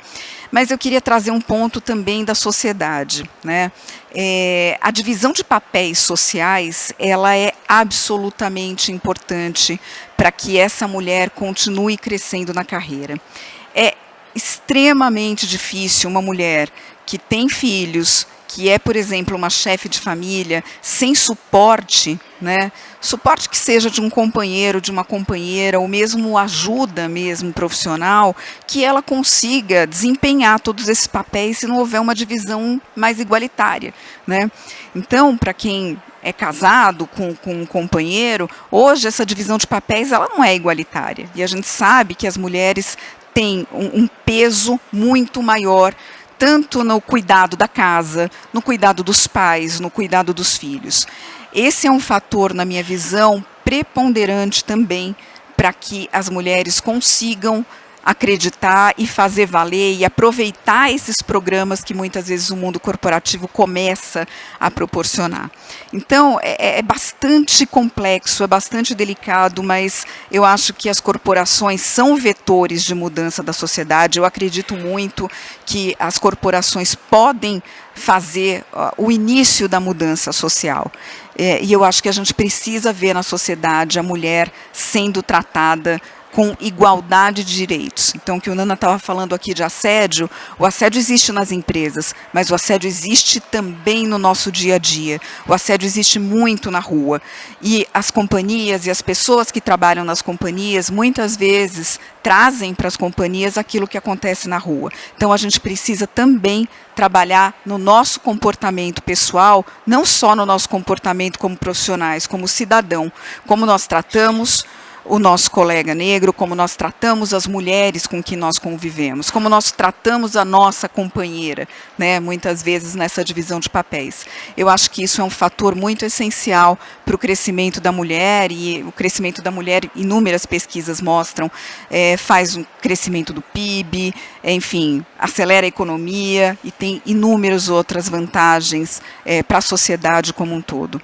Mas eu queria trazer um ponto também da sociedade, né? A divisão de papéis sociais, ela é absolutamente importante para que essa mulher continue crescendo na carreira. É extremamente difícil uma mulher que tem filhos, que é, por exemplo, uma chefe de família, sem suporte, né? Suporte que seja de um companheiro, de uma companheira, ou mesmo ajuda mesmo profissional, que ela consiga desempenhar todos esses papéis se não houver uma divisão mais igualitária, né? Então, para quem é casado com um companheiro, hoje essa divisão de papéis ela não é igualitária. E a gente sabe que as mulheres têm um peso muito maior tanto no cuidado da casa, no cuidado dos pais, no cuidado dos filhos. Esse é um fator, na minha visão, preponderante também para que as mulheres consigam acreditar e fazer valer e aproveitar esses programas que muitas vezes o mundo corporativo começa a proporcionar. Então, é bastante complexo, é bastante delicado, mas eu acho que as corporações são vetores de mudança da sociedade. Eu acredito muito que as corporações podem fazer o início da mudança social. E eu acho que a gente precisa ver na sociedade a mulher sendo tratada com igualdade de direitos. Então, o que o Nana estava falando aqui de assédio, o assédio existe nas empresas, mas o assédio existe também no nosso dia a dia. O assédio existe muito na rua. E as companhias e as pessoas que trabalham nas companhias, muitas vezes, trazem para as companhias aquilo que acontece na rua. Então, a gente precisa também trabalhar no nosso comportamento pessoal, não só no nosso comportamento como profissionais, como cidadão, como nós tratamos o nosso colega negro, como nós tratamos as mulheres com que nós convivemos, como nós tratamos a nossa companheira, né, muitas vezes nessa divisão de papéis. Eu acho que isso é um fator muito essencial para o crescimento da mulher, e o crescimento da mulher, inúmeras pesquisas mostram, faz um crescimento do PIB, enfim, acelera a economia e tem inúmeras outras vantagens para a sociedade como um todo.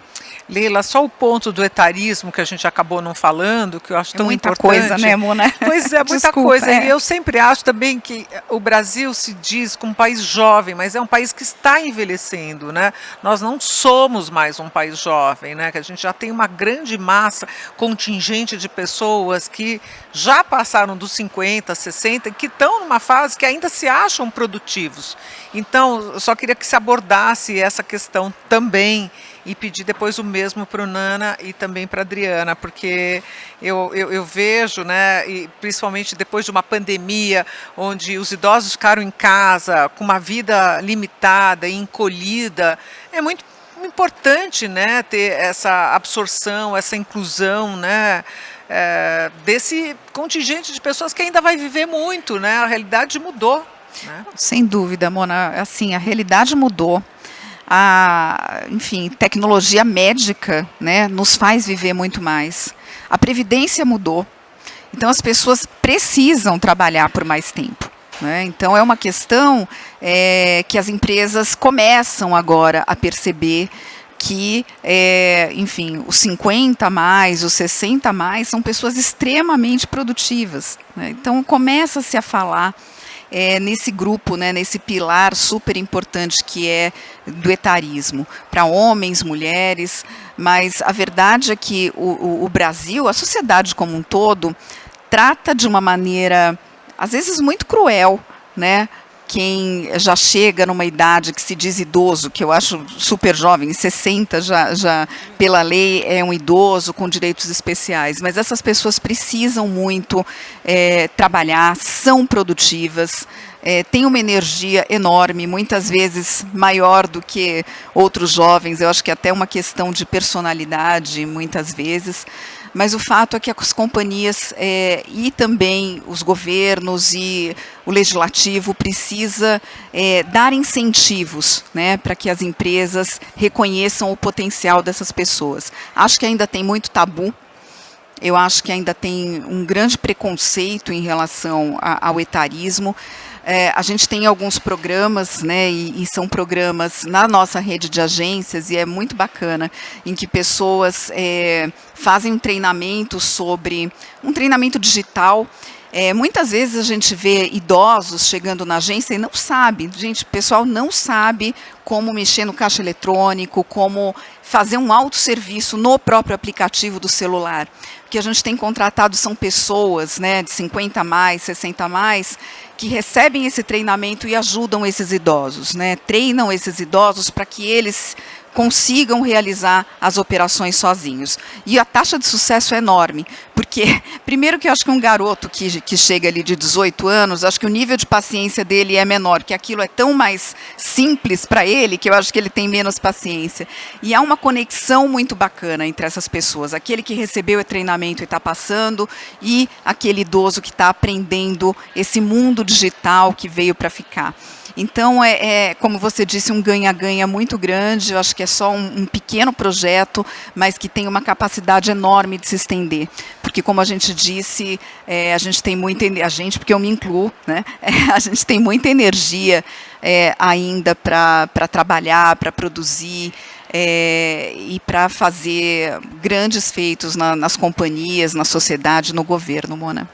Leila, só o ponto do etarismo que a gente acabou não falando, que eu acho tão muita importante. Muita coisa, né, Mona? Pois é, muita coisa. E eu sempre acho também que o Brasil se diz como um país jovem, mas é um país que está envelhecendo, né? Nós não somos mais um país jovem, né? Que a gente já tem uma grande massa contingente de pessoas que já passaram dos 50, 60, que estão numa fase que ainda se acham produtivos. Então, eu só queria que se abordasse essa questão também, e pedir depois o mesmo para o Nana e também para a Adriana, porque eu vejo, né, e principalmente depois de uma pandemia, onde os idosos ficaram em casa, com uma vida limitada e encolhida, é muito importante, né, ter essa absorção, essa inclusão, né, desse contingente de pessoas que ainda vai viver muito, né, a realidade mudou. Né? Sem dúvida, Mona, assim, a realidade mudou. Enfim, tecnologia médica, né, nos faz viver muito mais. A previdência mudou. Então, as pessoas precisam trabalhar por mais tempo. Né? Então, é uma questão que as empresas começam agora a perceber que, enfim, os 50 a mais, os 60 a mais, são pessoas extremamente produtivas. Né? Então, começa-se a falar nesse grupo, né, nesse pilar super importante que é do etarismo, para homens, mulheres, mas a verdade é que o Brasil, a sociedade como um todo, trata de uma maneira, às vezes, muito cruel, né, quem já chega numa idade que se diz idoso, que eu acho super jovem, 60 já pela lei é um idoso com direitos especiais, mas essas pessoas precisam muito trabalhar, são produtivas, têm uma energia enorme, muitas vezes maior do que outros jovens, eu acho que é até uma questão de personalidade, muitas vezes. Mas o fato é que as companhias e também os governos e o legislativo precisa dar incentivos, né, para que as empresas reconheçam o potencial dessas pessoas. Acho que ainda tem muito tabu. Eu acho que ainda tem um grande preconceito em relação ao etarismo. A gente tem alguns programas, né, e são programas na nossa rede de agências, e é muito bacana, em que pessoas fazem um treinamento digital. Muitas vezes a gente vê idosos chegando na agência e não sabe, gente, o pessoal não sabe como mexer no caixa eletrônico, como fazer um autosserviço no próprio aplicativo do celular. O que a gente tem contratado são pessoas, né, de 50 a mais, 60 a mais, que recebem esse treinamento e ajudam esses idosos, né, treinam esses idosos para que eles consigam realizar as operações sozinhos. E a taxa de sucesso é enorme, porque, primeiro que eu acho que um garoto que chega ali de 18 anos, acho que o nível de paciência dele é menor, que aquilo é tão mais simples para ele, que eu acho que ele tem menos paciência. E há uma conexão muito bacana entre essas pessoas, aquele que recebeu o treinamento e está passando, e aquele idoso que está aprendendo esse mundo digital que veio para ficar. Então, como você disse, um ganha-ganha muito grande. Eu acho que é só um pequeno projeto, mas que tem uma capacidade enorme de se estender. Porque, como a gente disse, a gente tem muita... A gente, porque eu me incluo, né? A gente tem muita energia ainda para trabalhar, para produzir, e para fazer grandes feitos nas companhias, na sociedade, no governo, Mona.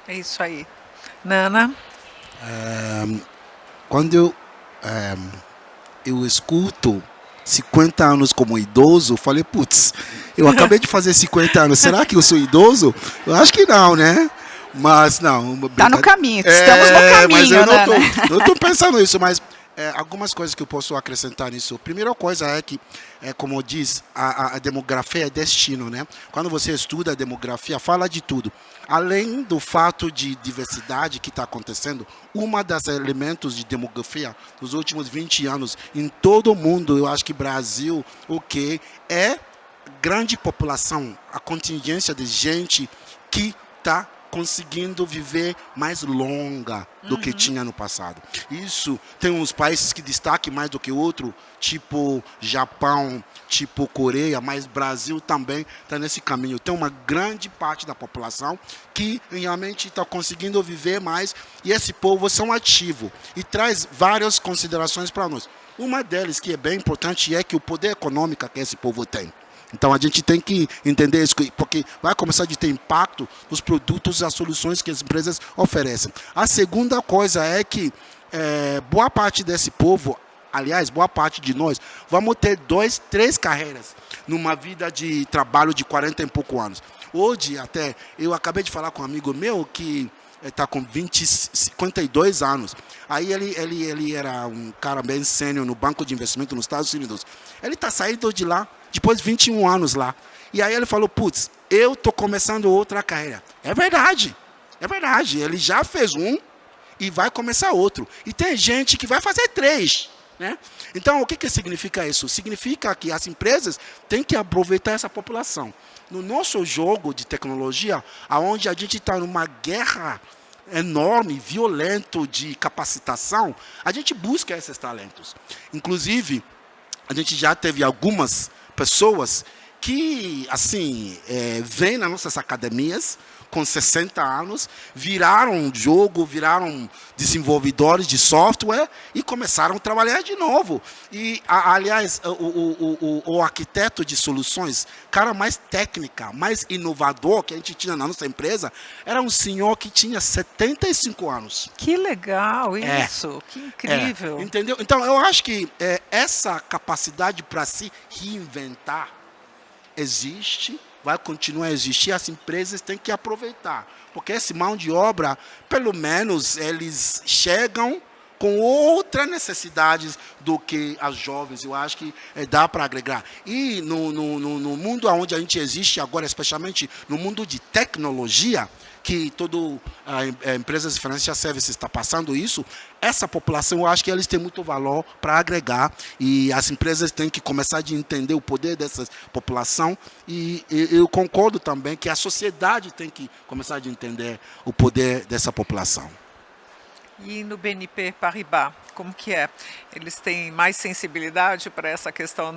É isso aí. Nana? Quando eu escuto 50 anos como idoso, eu falei, putz, eu acabei de fazer 50 anos, será que eu sou idoso? Eu acho que não, né? Mas não. Está no caminho, estamos no caminho, mas eu né? não estou pensando nisso, mas algumas coisas que eu posso acrescentar nisso. A primeira coisa é que, como diz, a demografia é destino, né? Quando você estuda a demografia, fala de tudo. Além do fato de diversidade que está acontecendo, uma das elementos de demografia nos últimos 20 anos, em todo o mundo, eu acho que Brasil, é grande população, a contingência de gente que está conseguindo viver mais longa do que tinha no passado. Isso tem uns países que destacam mais do que outro, tipo Japão, tipo Coreia, mas Brasil também está nesse caminho. Tem uma grande parte da população que realmente está conseguindo viver mais, e esse povo são ativo e traz várias considerações para nós. Uma delas que é bem importante é que o poder econômico que esse povo tem. Então, a gente tem que entender isso, porque vai começar a ter impacto nos produtos e as soluções que as empresas oferecem. A segunda coisa é que boa parte desse povo, aliás, boa parte de nós, vamos ter 2, 3 carreiras numa vida de trabalho de 40 e poucos anos. Hoje, até, eu acabei de falar com um amigo meu que está com 52 anos. Aí ele era um cara bem sênior no banco de investimento nos Estados Unidos. Ele está saindo de lá, depois de 21 anos lá. E aí ele falou, putz, eu estou começando outra carreira. É verdade. Ele já fez um e vai começar outro. E tem gente que vai fazer 3. Né? Então, o que significa isso? Significa que as empresas têm que aproveitar essa população. No nosso jogo de tecnologia, onde a gente está numa guerra enorme, violento de capacitação, a gente busca esses talentos. Inclusive, a gente já teve algumas pessoas que, assim, vêm nas nossas academias com 60 anos, viraram jogo, viraram desenvolvedores de software e começaram a trabalhar de novo. E, aliás, o arquiteto de soluções, cara mais técnica, mais inovador que a gente tinha na nossa empresa, era um senhor que tinha 75 anos. Que legal isso, que incrível. Entendeu? Então, eu acho que essa capacidade para se reinventar existe, vai continuar a existir, as empresas têm que aproveitar. Porque essa mão de obra, pelo menos, eles chegam com outras necessidades do que as jovens. Eu acho que dá para agregar. E no mundo onde a gente existe agora, especialmente no mundo de tecnologia, que todas as empresas de financial services está passando isso, essa população, eu acho que eles têm muito valor para agregar, e as empresas têm que começar a entender o poder dessa população, e eu concordo também que a sociedade tem que começar a entender o poder dessa população. E no BNP Paribas, como que é? Eles têm mais sensibilidade para essa questão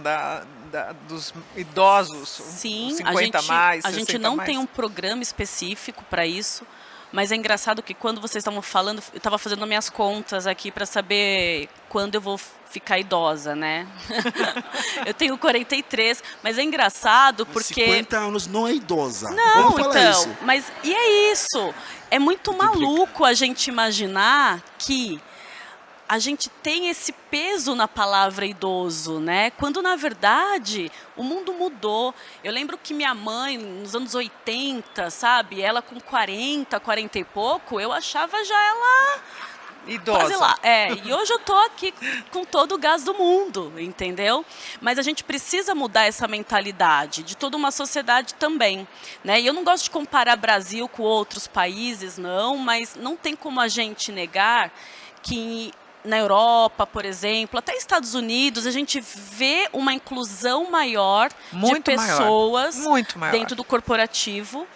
dos idosos? Sim, 50 mais, a gente não mais? tem um programa específico para isso, mas é engraçado que quando vocês estavam falando, eu estava fazendo minhas contas aqui para saber quando eu vou ficar idosa, né? Eu tenho 43, mas é engraçado porque... 50 anos não é idosa. Não, Vamos falar então, isso. mas e é isso. É muito maluco a gente imaginar que a gente tem esse peso na palavra idoso, né? Quando, na verdade, o mundo mudou. Eu lembro que minha mãe, nos anos 80, sabe? Ela com 40 e pouco, eu achava já ela... Idosa. Quase lá. E hoje eu tô aqui com todo o gás do mundo, entendeu? Mas a gente precisa mudar essa mentalidade de toda uma sociedade também, né? E eu não gosto de comparar Brasil com outros países, não, mas não tem como a gente negar que na Europa, por exemplo, até Estados Unidos, a gente vê uma inclusão maior de pessoas muito maior dentro do corporativo,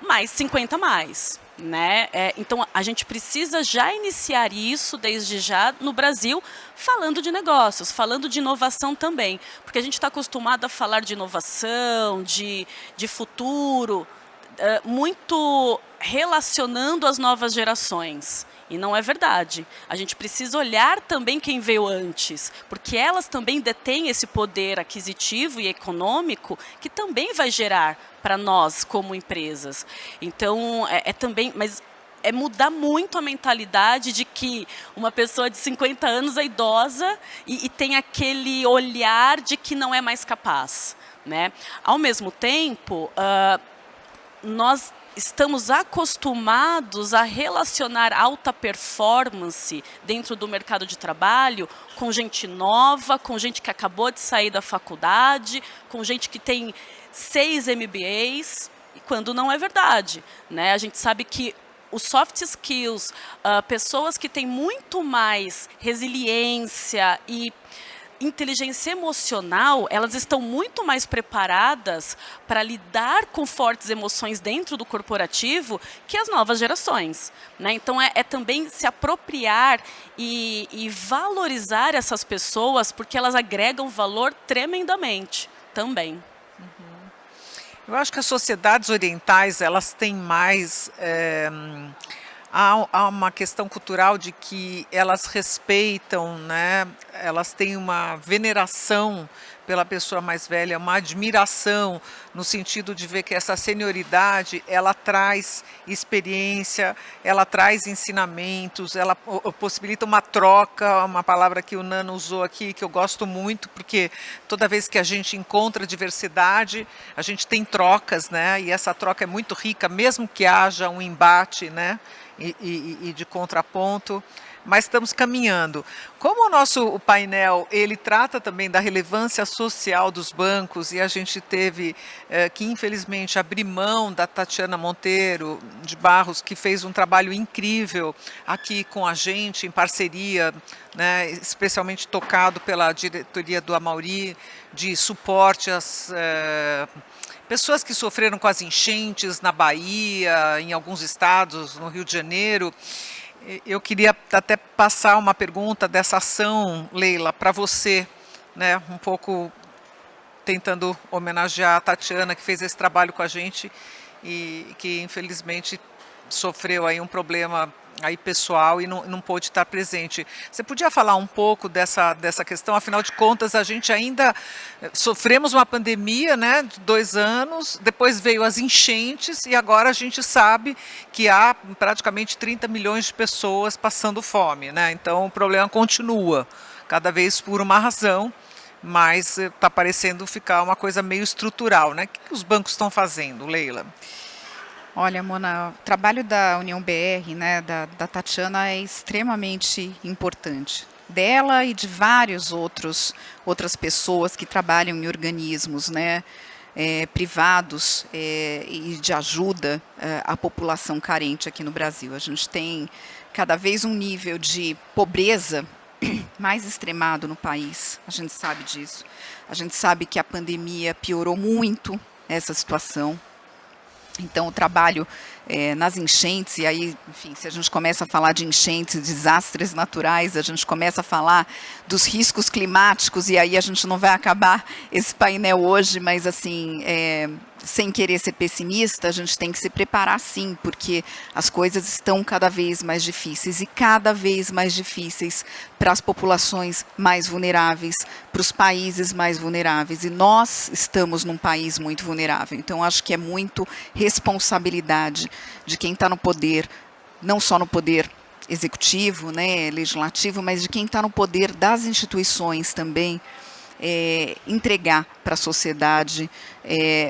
mais 50 mais. né? Então, a gente precisa já iniciar isso desde já no Brasil, falando de negócios, falando de inovação também. Porque a gente está acostumado a falar de inovação, de futuro, muito relacionando as novas gerações. E não é verdade. A gente precisa olhar também quem veio antes, porque elas também detêm esse poder aquisitivo e econômico que também vai gerar para nós como empresas. Então, também, mas é mudar muito a mentalidade de que uma pessoa de 50 anos é idosa e tem aquele olhar de que não é mais capaz, né? Ao mesmo tempo, nós estamos acostumados a relacionar alta performance dentro do mercado de trabalho com gente nova, com gente que acabou de sair da faculdade, com gente que tem 6 MBAs, quando não é verdade, né? A gente sabe que os soft skills, pessoas que têm muito mais resiliência e inteligência emocional, elas estão muito mais preparadas para lidar com fortes emoções dentro do corporativo que as novas gerações, né? Então, também se apropriar e valorizar essas pessoas, porque elas agregam valor tremendamente também. Eu acho que as sociedades orientais, elas têm mais... Há uma questão cultural de que elas respeitam, né? Elas têm uma veneração pela pessoa mais velha, uma admiração no sentido de ver que essa senioridade, ela traz experiência, ela traz ensinamentos, ela possibilita uma troca, uma palavra que o Nano usou aqui, que eu gosto muito, porque toda vez que a gente encontra diversidade, a gente tem trocas, né? E essa troca é muito rica, mesmo que haja um embate, né? E de contraponto, mas estamos caminhando. Como o painel, ele trata também da relevância social dos bancos, e a gente teve que, infelizmente, abrir mão da Tatiana Monteiro de Barros, que fez um trabalho incrível aqui com a gente, em parceria, né, especialmente tocado pela diretoria do Amaury, de suporte às... pessoas que sofreram com as enchentes na Bahia, em alguns estados, no Rio de Janeiro. Eu queria até passar uma pergunta dessa ação, Leila, para você, né, um pouco tentando homenagear a Tatiana, que fez esse trabalho com a gente e que, infelizmente, sofreu aí um problema aí pessoal e não pôde estar presente. Você podia falar um pouco dessa questão? Afinal de contas, a gente ainda sofremos uma pandemia, né, de 2 anos, depois veio as enchentes e agora a gente sabe que há praticamente 30 milhões de pessoas passando fome, né? Então o problema continua, cada vez por uma razão, mas está parecendo ficar uma coisa meio estrutural, né? O que os bancos estão fazendo, Leila? Olha, Mona, o trabalho da União BR, né, da Tatiana, é extremamente importante. Dela e de outras pessoas que trabalham em organismos, né, privados e de ajuda à população carente aqui no Brasil. A gente tem cada vez um nível de pobreza mais extremado no país, a gente sabe disso. A gente sabe que a pandemia piorou muito essa situação. Então, o trabalho nas enchentes, e aí, enfim, se a gente começa a falar de enchentes, desastres naturais, a gente começa a falar dos riscos climáticos, e aí a gente não vai acabar esse painel hoje, mas assim, sem querer ser pessimista, a gente tem que se preparar sim, porque as coisas estão cada vez mais difíceis, e cada vez mais difíceis para as populações mais vulneráveis, para os países mais vulneráveis, e nós estamos num país muito vulnerável, então acho que é muito responsabilidade de quem está no poder, não só no poder executivo, né, legislativo, mas de quem está no poder das instituições também, entregar para a sociedade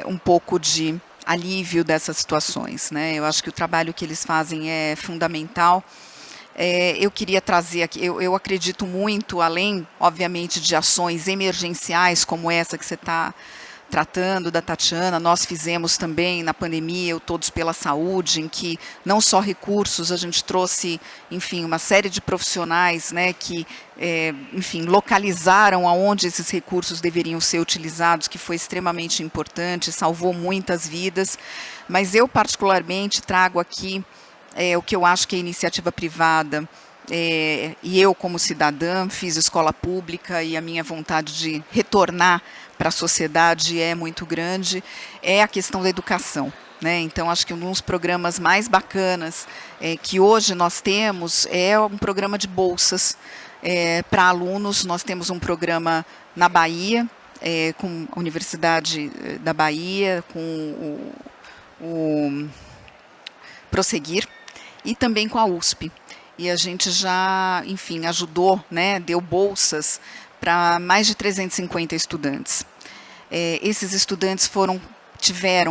um pouco de alívio dessas situações, né? Eu acho que o trabalho que eles fazem é fundamental. Eu queria trazer aqui, eu acredito muito, além, obviamente, de ações emergenciais como essa que você está tratando, da Tatiana, nós fizemos também na pandemia, o Todos pela Saúde, em que não só recursos, a gente trouxe, enfim, uma série de profissionais, né, que, enfim, localizaram aonde esses recursos deveriam ser utilizados, que foi extremamente importante, salvou muitas vidas, mas eu particularmente trago aqui o que eu acho que é iniciativa privada, e eu como cidadã fiz escola pública e a minha vontade de retornar para a sociedade é muito grande, é a questão da educação. Então, acho que um dos programas mais bacanas que hoje nós temos é um programa de bolsas para alunos. Nós temos um programa na Bahia, com a Universidade da Bahia, com o Prosseguir, e também com a USP. E a gente já, enfim, ajudou, deu bolsas para mais de 350 estudantes. Esses estudantes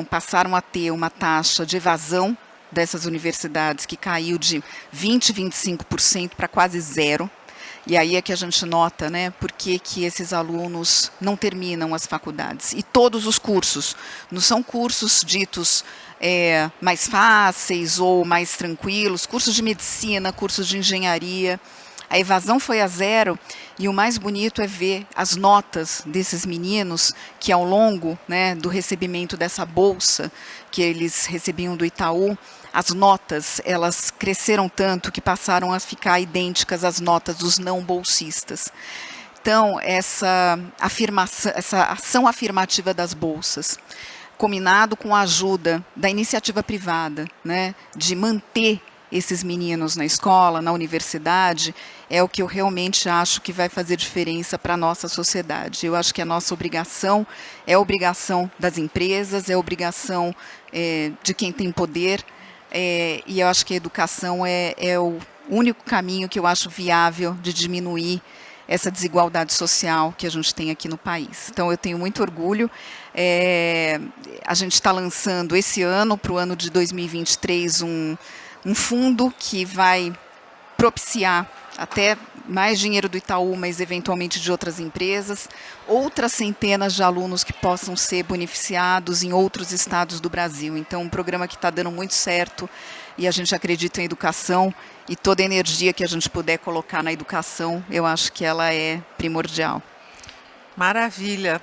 passaram a ter uma taxa de evasão dessas universidades que caiu de 20%, 25% para quase zero. E aí é que a gente nota, por que esses alunos não terminam as faculdades. E todos os cursos, não são cursos ditos mais fáceis ou mais tranquilos, cursos de medicina, cursos de engenharia. A evasão foi a zero, e o mais bonito é ver as notas desses meninos que, ao longo do recebimento dessa bolsa que eles recebiam do Itaú, as notas elas cresceram tanto que passaram a ficar idênticas às notas dos não bolsistas. Então, essa ação afirmativa das bolsas, combinado com a ajuda da iniciativa privada, de manter esses meninos na escola, na universidade, é o que eu realmente acho que vai fazer diferença para a nossa sociedade. Eu acho que a nossa obrigação é a obrigação das empresas, é a obrigação de quem tem poder, e eu acho que a educação é o único caminho que eu acho viável de diminuir essa desigualdade social que a gente tem aqui no país. Então, eu tenho muito orgulho. A gente está lançando esse ano, para o ano de 2023, um fundo que vai propiciar até mais dinheiro do Itaú, mas eventualmente de outras empresas, outras centenas de alunos que possam ser beneficiados em outros estados do Brasil. Então, um programa que está dando muito certo, e a gente acredita em educação, e toda a energia que a gente puder colocar na educação, eu acho que ela é primordial. Maravilha.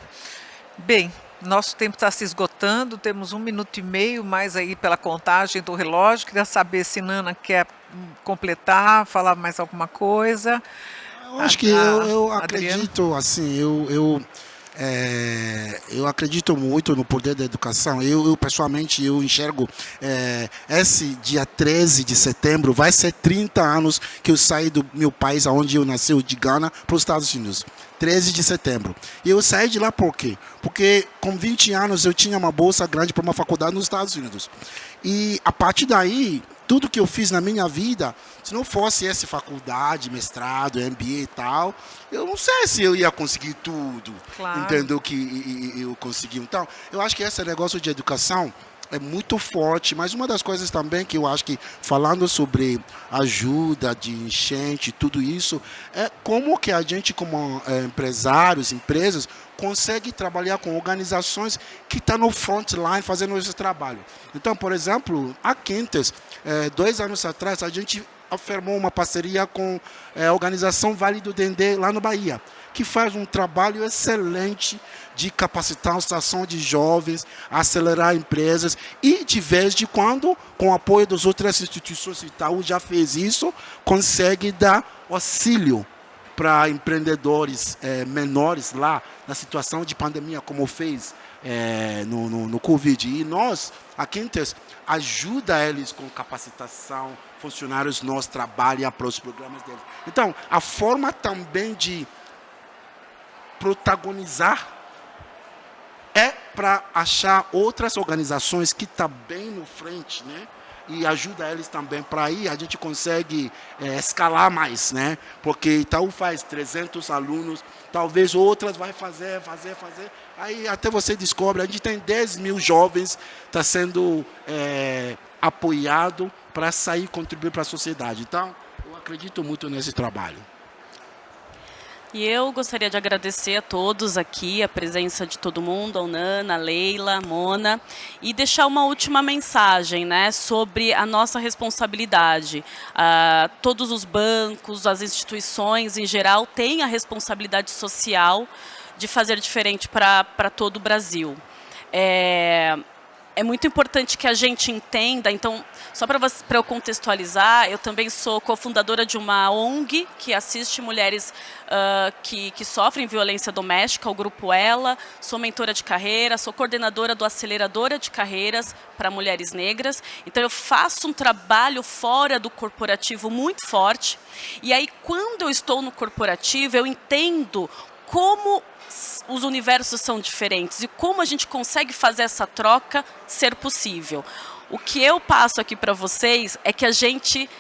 Bem, nosso tempo está se esgotando, temos 1 minuto e meio mais aí pela contagem do relógio. Queria saber se Nana quer completar, falar mais alguma coisa. Eu acho que eu acredito, assim, eu acredito muito no poder da educação. Eu pessoalmente, eu enxergo esse dia 13 de setembro, vai ser 30 anos que eu saí do meu país, onde eu nasci, de Gana, para os Estados Unidos. 13 de setembro. E eu saí de lá por quê? Porque com 20 anos eu tinha uma bolsa grande para uma faculdade nos Estados Unidos. E a partir daí, tudo que eu fiz na minha vida, se não fosse essa faculdade, mestrado, MBA e tal, eu não sei se eu ia conseguir tudo. Claro. Entendeu? Que eu consegui. Então, eu acho que esse negócio de educação é muito forte, mas uma das coisas também que eu acho que, falando sobre ajuda de enchente, tudo isso, é como que a gente, como empresários, empresas, consegue trabalhar com organizações que estão no frontline fazendo esse trabalho. Então, por exemplo, a Quintes, 2 anos atrás, a gente afirmou uma parceria com a organização Vale do Dendê, lá no Bahia, que faz um trabalho excelente de capacitação de jovens, acelerar empresas e, de vez em quando, com o apoio das outras instituições, Itaú já fez isso, consegue dar auxílio para empreendedores menores lá, na situação de pandemia, como fez no Covid. E nós, a Quintes, ajuda eles com capacitação, funcionários nossos trabalham para os programas deles. Então, a forma também de protagonizar é para achar outras organizações que estão bem no frente, e ajuda eles também. Para aí a gente consegue escalar mais, porque Itaú faz 300 alunos, talvez outras vai fazer, aí até você descobre, a gente tem 10 mil jovens tá sendo apoiado para sair e contribuir para a sociedade. Então, eu acredito muito nesse trabalho. E eu gostaria de agradecer a todos aqui, a presença de todo mundo, a Nana, a Leila, a Mona, e deixar uma última mensagem, sobre a nossa responsabilidade. Todos os bancos, as instituições em geral, têm a responsabilidade social de fazer diferente para todo o Brasil. é muito importante que a gente entenda, então, só para eu contextualizar, eu também sou cofundadora de uma ONG que assiste mulheres que sofrem violência doméstica, o Grupo Ela, sou mentora de carreira, sou coordenadora do Aceleradora de Carreiras para Mulheres Negras, então eu faço um trabalho fora do corporativo muito forte, e aí quando eu estou no corporativo, eu entendo como os universos são diferentes e como a gente consegue fazer essa troca ser possível. O que eu passo aqui para vocês é que a gente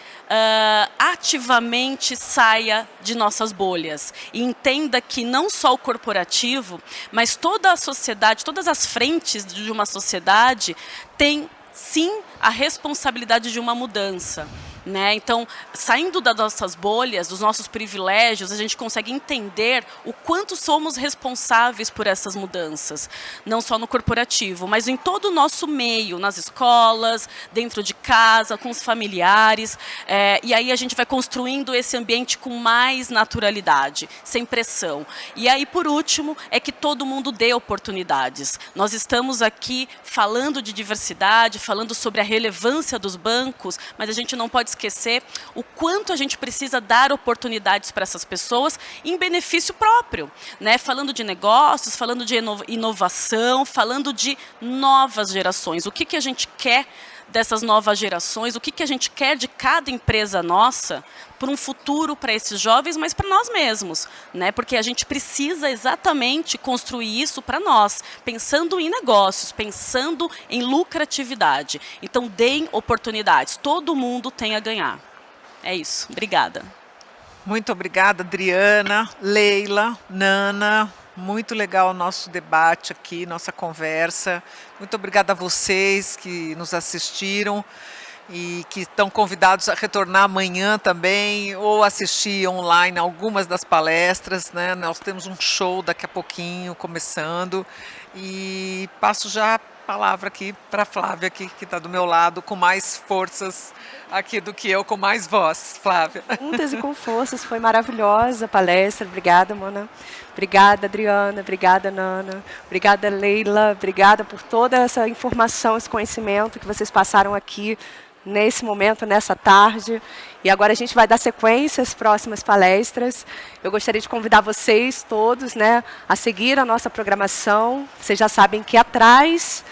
ativamente saia de nossas bolhas e entenda que não só o corporativo, mas toda a sociedade, todas as frentes de uma sociedade têm sim a responsabilidade de uma mudança. Né? Então, saindo das nossas bolhas, dos nossos privilégios, a gente consegue entender o quanto somos responsáveis por essas mudanças. Não só no corporativo, mas em todo o nosso meio, nas escolas, dentro de casa, com os familiares. E aí a gente vai construindo esse ambiente com mais naturalidade, sem pressão. E aí, por último, é que todo mundo dê oportunidades. Nós estamos aqui falando de diversidade, falando sobre a relevância dos bancos, mas a gente não pode esquecer o quanto a gente precisa dar oportunidades para essas pessoas em benefício próprio, né? Falando de negócios, falando de inovação, falando de novas gerações. O que a gente quer dessas novas gerações, o que a gente quer de cada empresa nossa para um futuro para esses jovens, mas para nós mesmos, né? Porque a gente precisa exatamente construir isso para nós, pensando em negócios, pensando em lucratividade. Então, deem oportunidades, todo mundo tem a ganhar. É isso, obrigada. Muito obrigada, Adriana, Leila, Nana. Muito legal o nosso debate aqui, nossa conversa. Muito obrigada a vocês que nos assistiram e que estão convidados a retornar amanhã também ou assistir online algumas das palestras, né? Nós temos um show daqui a pouquinho, começando. E passo já a palavra aqui para a Flávia, aqui, que está do meu lado, com mais forças aqui do que eu, com mais voz. Flávia. Juntas e com forças, foi maravilhosa a palestra. Obrigada, Mona. Obrigada, Adriana. Obrigada, Nana. Obrigada, Leila. Obrigada por toda essa informação, esse conhecimento que vocês passaram aqui nesse momento, nessa tarde. E agora a gente vai dar sequência às próximas palestras. Eu gostaria de convidar vocês todos, né, a seguir a nossa programação. Vocês já sabem que atrás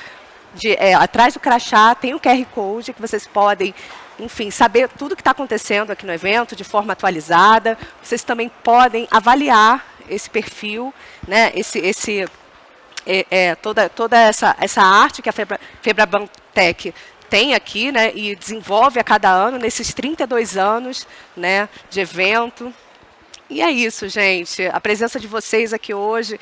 do crachá tem o QR Code, que vocês podem, enfim, saber tudo o que está acontecendo aqui no evento de forma atualizada. Vocês também podem avaliar esse perfil, né, toda essa arte que a FEBRABANTEC tem aqui, né, e desenvolve a cada ano, nesses 32 anos, né, de evento. E é isso, gente. A presença de vocês aqui hoje,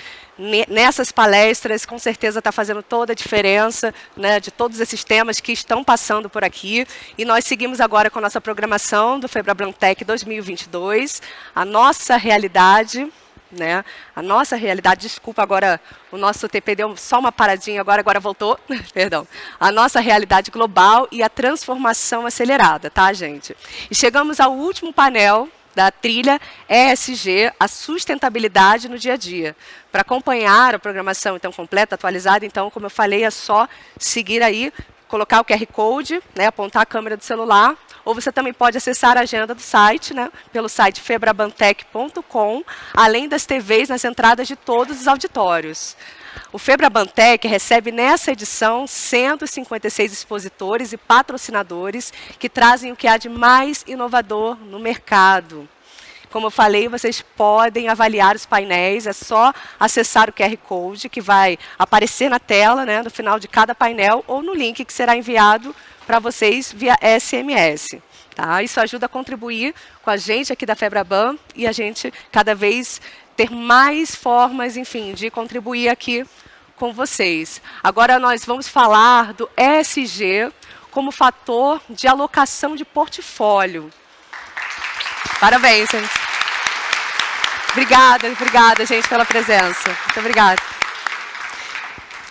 nessas palestras, com certeza está fazendo toda a diferença, né, de todos esses temas que estão passando por aqui. E nós seguimos agora com a nossa programação do FEBRABANTEC 2022, a nossa realidade. Né? A nossa realidade, desculpa, agora o nosso TP deu só uma paradinha, agora voltou, perdão. A nossa realidade global e a transformação acelerada, tá, gente? E chegamos ao último painel da trilha ESG, a sustentabilidade no dia a dia. Para acompanhar a programação então completa, atualizada, então, como eu falei, é só seguir aí, colocar o QR Code, né, apontar a câmera do celular, ou você também pode acessar a agenda do site, né, pelo site febrabantec.com, além das TVs nas entradas de todos os auditórios. O FEBRABANTEC recebe nessa edição 156 expositores e patrocinadores que trazem o que há de mais inovador no mercado. Como eu falei, vocês podem avaliar os painéis, é só acessar o QR Code que vai aparecer na tela, né, no final de cada painel, ou no link que será enviado para vocês via SMS. Tá? Isso ajuda a contribuir com a gente aqui da FEBRABAN e a gente cada vez ter mais formas, enfim, de contribuir aqui com vocês. Agora nós vamos falar do ESG como fator de alocação de portfólio. Parabéns, gente. Obrigada, gente, pela presença. Muito obrigada.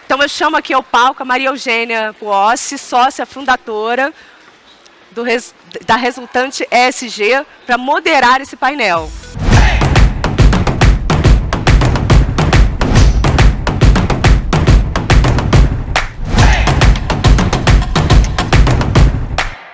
Então, eu chamo aqui ao palco a Maria Eugênia Puossi, sócia fundadora da resultante ESG, para moderar esse painel.